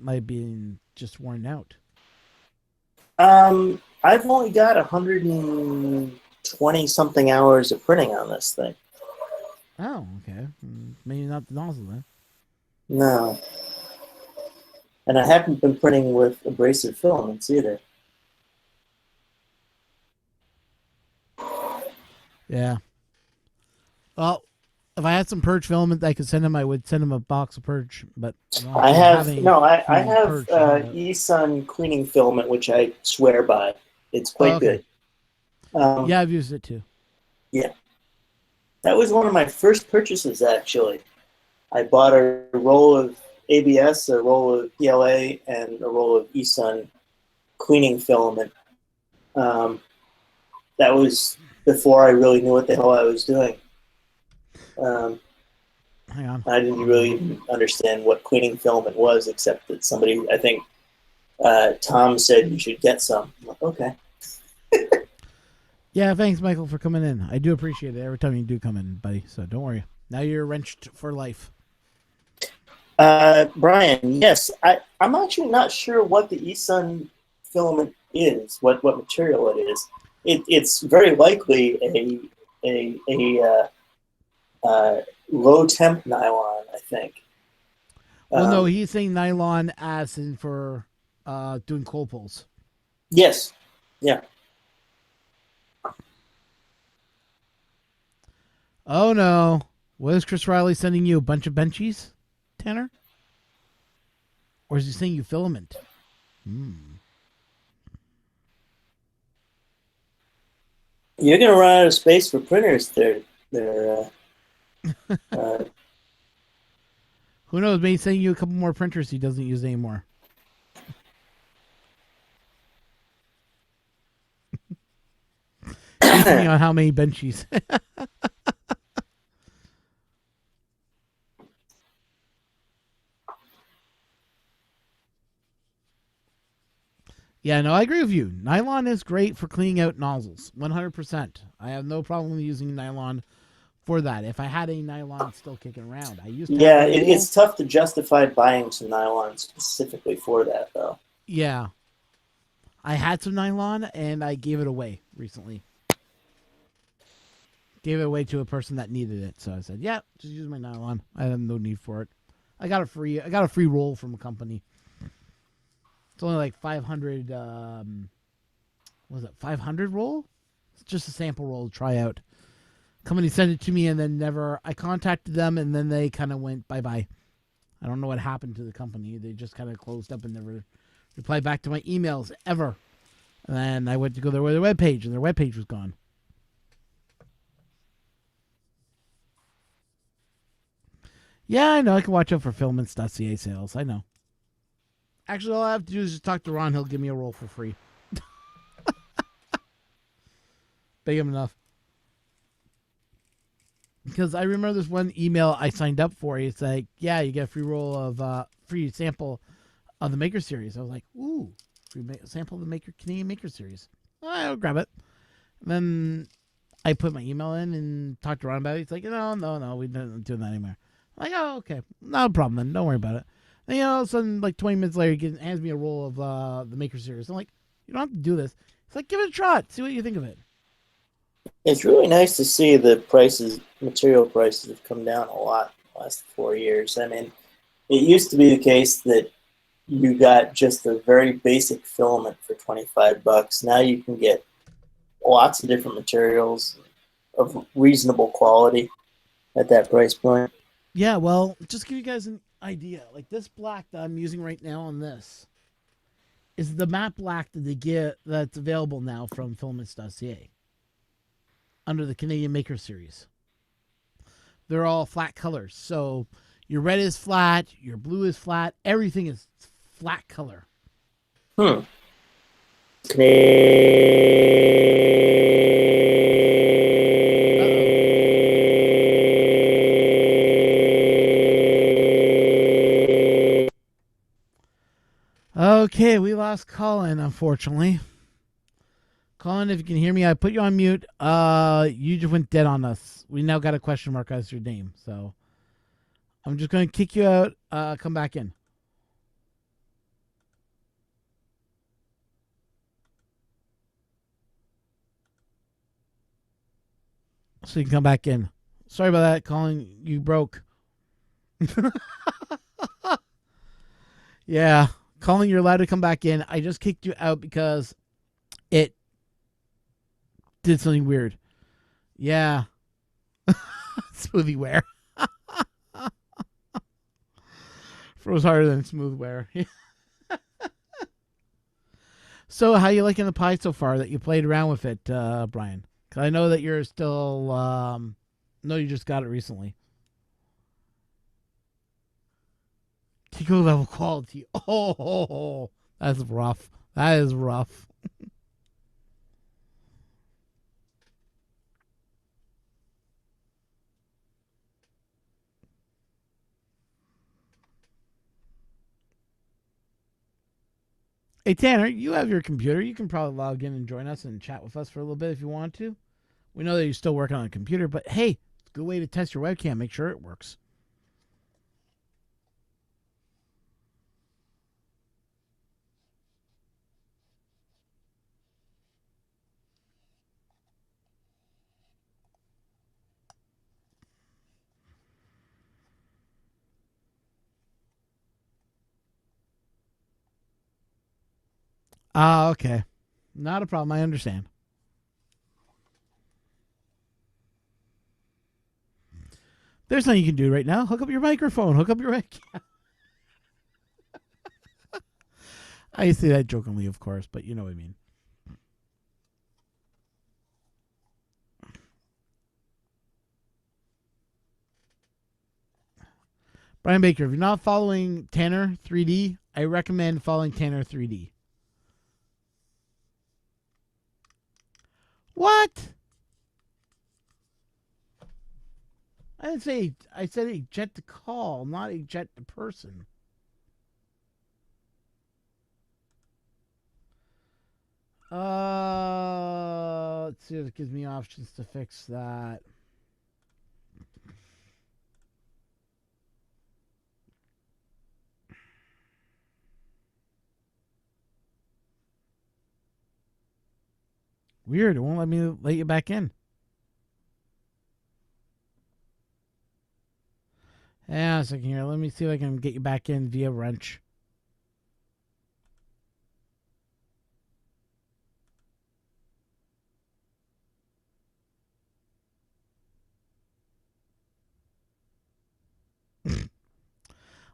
might be just worn out. I've only got 120 something hours of printing on this thing. Oh, okay. Maybe not the nozzle then. No. And I haven't been printing with abrasive filaments either. Yeah. Well, if I had some purge filament I could send him, I would send him a box of purge. But I have purge eSun cleaning filament, which I swear by. It's quite good. Yeah, I've used it too. Yeah, that was one of my first purchases. Actually, I bought a roll of ABS, a roll of PLA, and a roll of eSun cleaning filament. That was before I really knew what the hell I was doing. Hang on. I didn't really understand what cleaning filament was, except that somebody, I think Tom said you should get some. I'm like, okay. Yeah, thanks, Michael, for coming in. I do appreciate it every time you do come in, buddy. So don't worry. Now you're wrenched for life. Brian, yes, I'm actually not sure what the eSun filament is, what material it is. It's very likely a low temp nylon, I think. Well, no, he's saying nylon as in for doing coal pulls. Yes. Yeah. Oh no! What is Chris Riley sending you? A bunch of benchies, Tanner? Or is he saying you filament? You're gonna run out of space for printers there, Uh, Who knows? Maybe sending you a couple more printers he doesn't use anymore. Basing me on how many benchies. Yeah, no, I agree with you. Nylon is great for cleaning out nozzles. 100%. I have no problem using nylon for that. If I had any nylon still kicking around, I used to have yeah, a roll. it's tough to justify buying some nylon specifically for that, though. Yeah, I had some nylon and I gave it away recently. Gave it away to a person that needed it. So I said, "Yeah, just use my nylon. I have no need for it." I got a free roll from a company. It's only like 500. Was it 500 roll? It's just a sample roll to try out. Company sent it to me and then never. I contacted them and then they kind of went bye bye. I don't know what happened to the company. They just kind of closed up and never replied back to my emails ever. And then I went to go to their webpage and their webpage was gone. Yeah, I know. I can watch out for Filaments.ca sales. I know. Actually, all I have to do is just talk to Ron. He'll give me a roll for free. Big him enough. Because I remember this one email I signed up for. It's like, yeah, you get a free roll of free sample of the Maker Series. I was like, ooh, free sample of the Canadian Maker Series. I'll grab it. And then I put my email in and talked to Ron about it. He's like, no, we don't do that anymore. I'm like, oh, okay, no problem then. Don't worry about it. And all of a sudden, like 20 minutes later, he hands me a roll of the Maker Series. I'm like, you don't have to do this. It's like, give it a shot. See what you think of it. It's really nice to see the material prices have come down a lot in the last 4 years. I mean, it used to be the case that you got just a very basic filament for $25. Now you can get lots of different materials of reasonable quality at that price point. Yeah, well, just to give you guys an idea. Like this black that I'm using right now on this is the matte black that they get that's available now from Filaments.ca under the Canadian Maker Series. They're all flat colors. So your red is flat, your blue is flat, everything is flat color. Hmm. Okay, we lost Colin, unfortunately. Colin, if you can hear me, I put you on mute. You just went dead on us. We now got a question mark as your name, so I'm just going to kick you out. Come back in. So you can come back in. Sorry about that, Colin. You broke. Yeah, Colin, you're allowed to come back in. I just kicked you out because it did something weird. Yeah. Smoothie froze harder than smoothware. So, how you liking the pie so far that you played around with it, Brian? Because I know that you're still. No, you just got it recently. Tico level quality. Oh, that's rough. That is rough. Hey Tanner, you have your computer. You can probably log in and join us and chat with us for a little bit if you want to. We know that you're still working on a computer, but hey, it's a good way to test your webcam. Make sure it works. Ah, okay. Not a problem. I understand. There's nothing you can do right now. Hook up your microphone. Hook up your webcam. I say that jokingly, of course, but you know what I mean. Brian Baker, if you're not following Tanner 3D, I recommend following Tanner 3D. What? I didn't say. I said eject the call, not eject the person. Let's see if it gives me options to fix that. Weird. It won't let you back in. Yeah, a second here. Let me see if I can get you back in via wrench.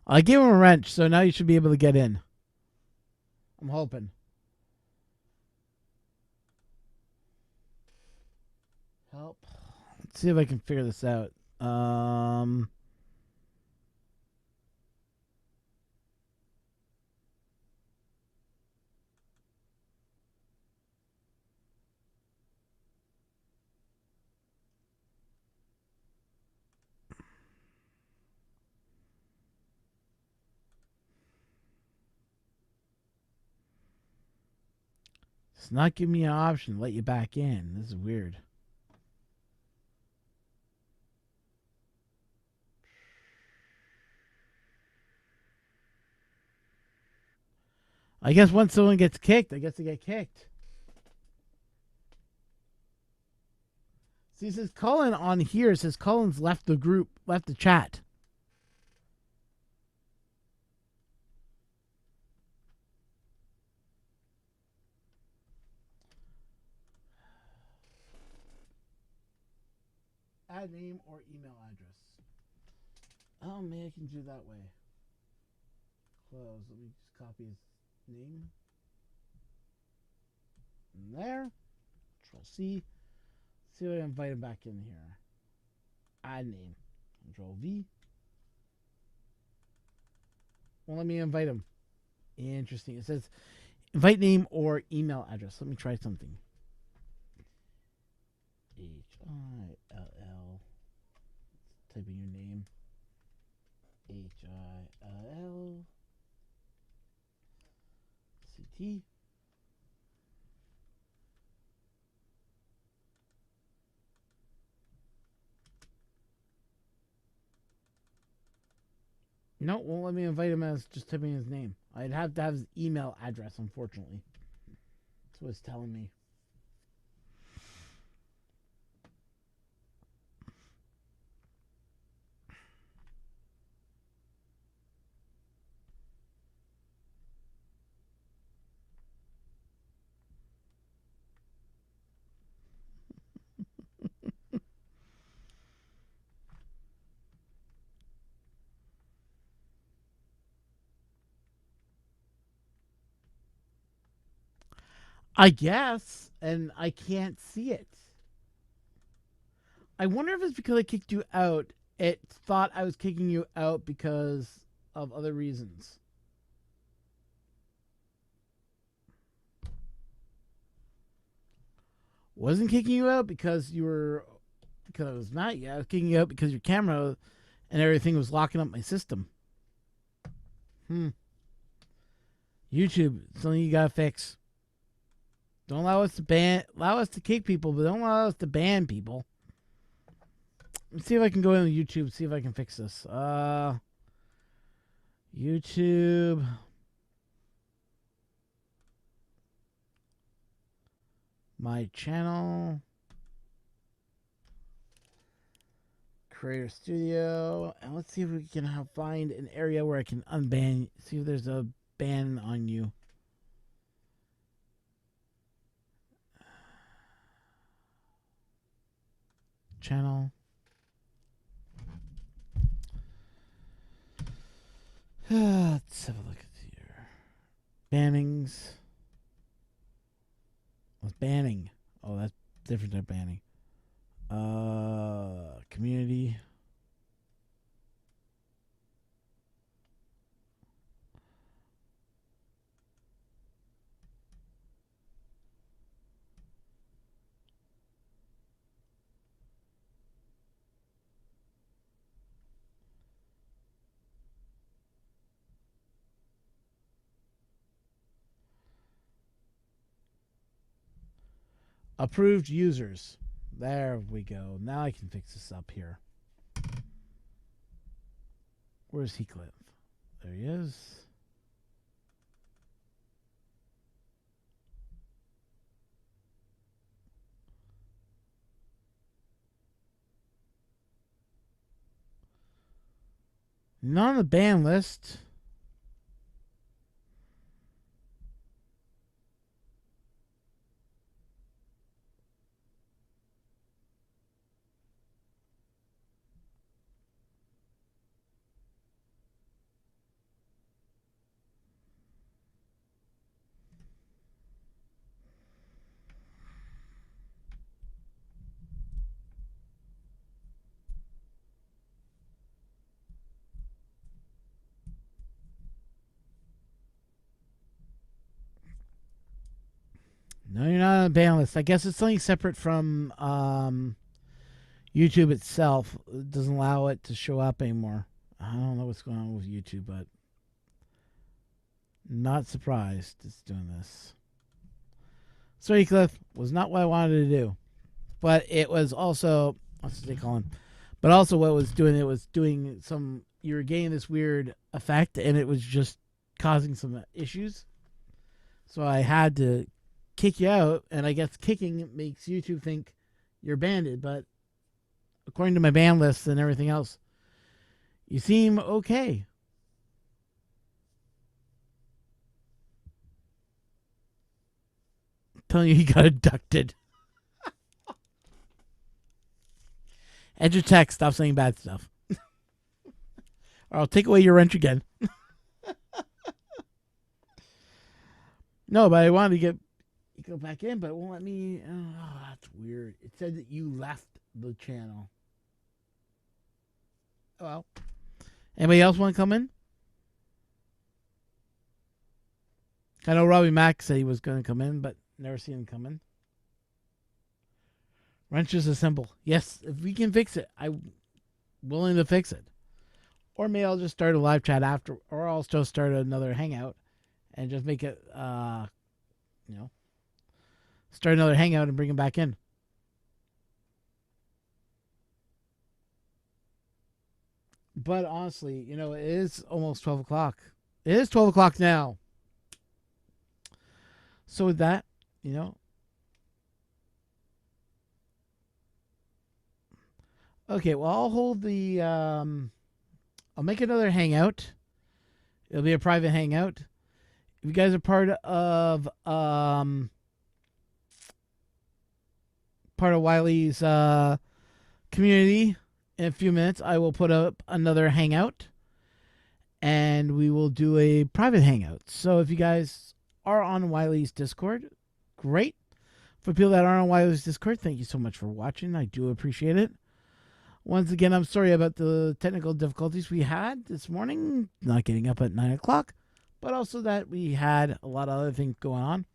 I gave him a wrench, so now you should be able to get in. I'm hoping. Help. Let's see if I can figure this out. It's not giving me an option to let you back in. This is weird. I guess once someone gets kicked, I guess they get kicked. See, it says Cullen on here. It says Cullen's left the group, left the chat. Add name or email address. Oh, maybe I can do that way. Close. Let me just copy his name. In there. Control C. See if I invite him back in here. Add name. Control V. Well, let me invite him. Interesting. It says invite name or email address. Let me try something. HILL. Type in your name. HILL. CT. No, won't let me invite him as just typing his name. I'd have to have his email address, unfortunately. That's what it's telling me. I guess, and I can't see it. I wonder if it's because I kicked you out. It thought I was kicking you out because of other reasons. Wasn't kicking you out because you were because I was mad. Yeah, I was kicking you out because your camera and everything was locking up my system. YouTube, something you gotta fix. Don't allow us to allow us to kick people, but don't allow us to ban people. Let's see if I can go into YouTube, see if I can fix this. YouTube. My channel. Creator Studio. And let's see if we can find an area where I can unban. See if there's a ban on you. Channel. Let's have a look at here. Bannings. What's banning? Oh, that's different than banning. Community. Approved users. There we go. Now I can fix this up here. Where's Heathcliff? There he is. Not on the ban list. No, you're not on the ban list. I guess it's something separate from YouTube itself. It doesn't allow it to show up anymore. I don't know what's going on with YouTube, but not surprised it's doing this. Sorry, Cliff. Was not what I wanted to do. But it was also, what's they calling? But also what it was doing, it was doing some, you were getting this weird effect and it was just causing some issues. So I had to kick you out, and I guess kicking makes YouTube think you're banned, but according to my ban list and everything else, you seem okay. I'm telling you, he got abducted. Edutech, stop saying bad stuff. Or I'll take away your wrench again. No, but I wanted to get go back in, but it won't let me. Oh, that's weird. It said that you left the channel. Oh, well. Anybody else want to come in? I know Robbie Mack said he was going to come in, but never seen him come in. Wrenches assemble. Yes, if we can fix it, I'm willing to fix it. Or maybe I'll just start a live chat after, or I'll still start another hangout and just make it, start another hangout and bring him back in. But honestly, it is almost 12 o'clock. It is 12 o'clock now. So with that, Okay, well, I'll hold the, I'll make another hangout. It'll be a private hangout. If you guys are part of Wiley's community, in a few minutes I will put up another hangout and we will do a private hangout. So if you guys are on Wiley's Discord, great. For people that aren't on Wiley's Discord, thank you so much for watching. I do appreciate it. Once again, I'm sorry about the technical difficulties we had this morning, not getting up at 9 o'clock, but also that we had a lot of other things going on.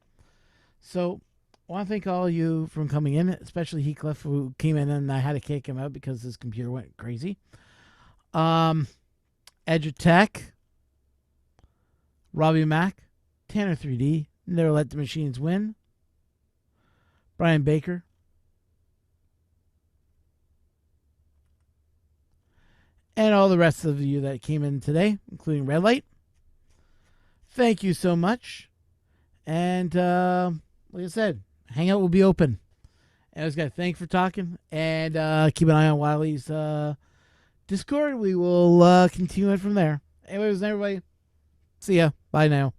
So I want to thank all of you for coming in, especially Heathcliff, who came in and I had to kick him out because his computer went crazy. Edutech, Robbie Mack, Tanner 3D, Never Let the Machines Win, Brian Baker, and all the rest of you that came in today, including Red Light. Thank you so much. And like I said, Hangout will be open. And I was going to thank for talking. And keep an eye on Wiley's Discord. We will continue it from there. Anyways, everybody, see ya. Bye now.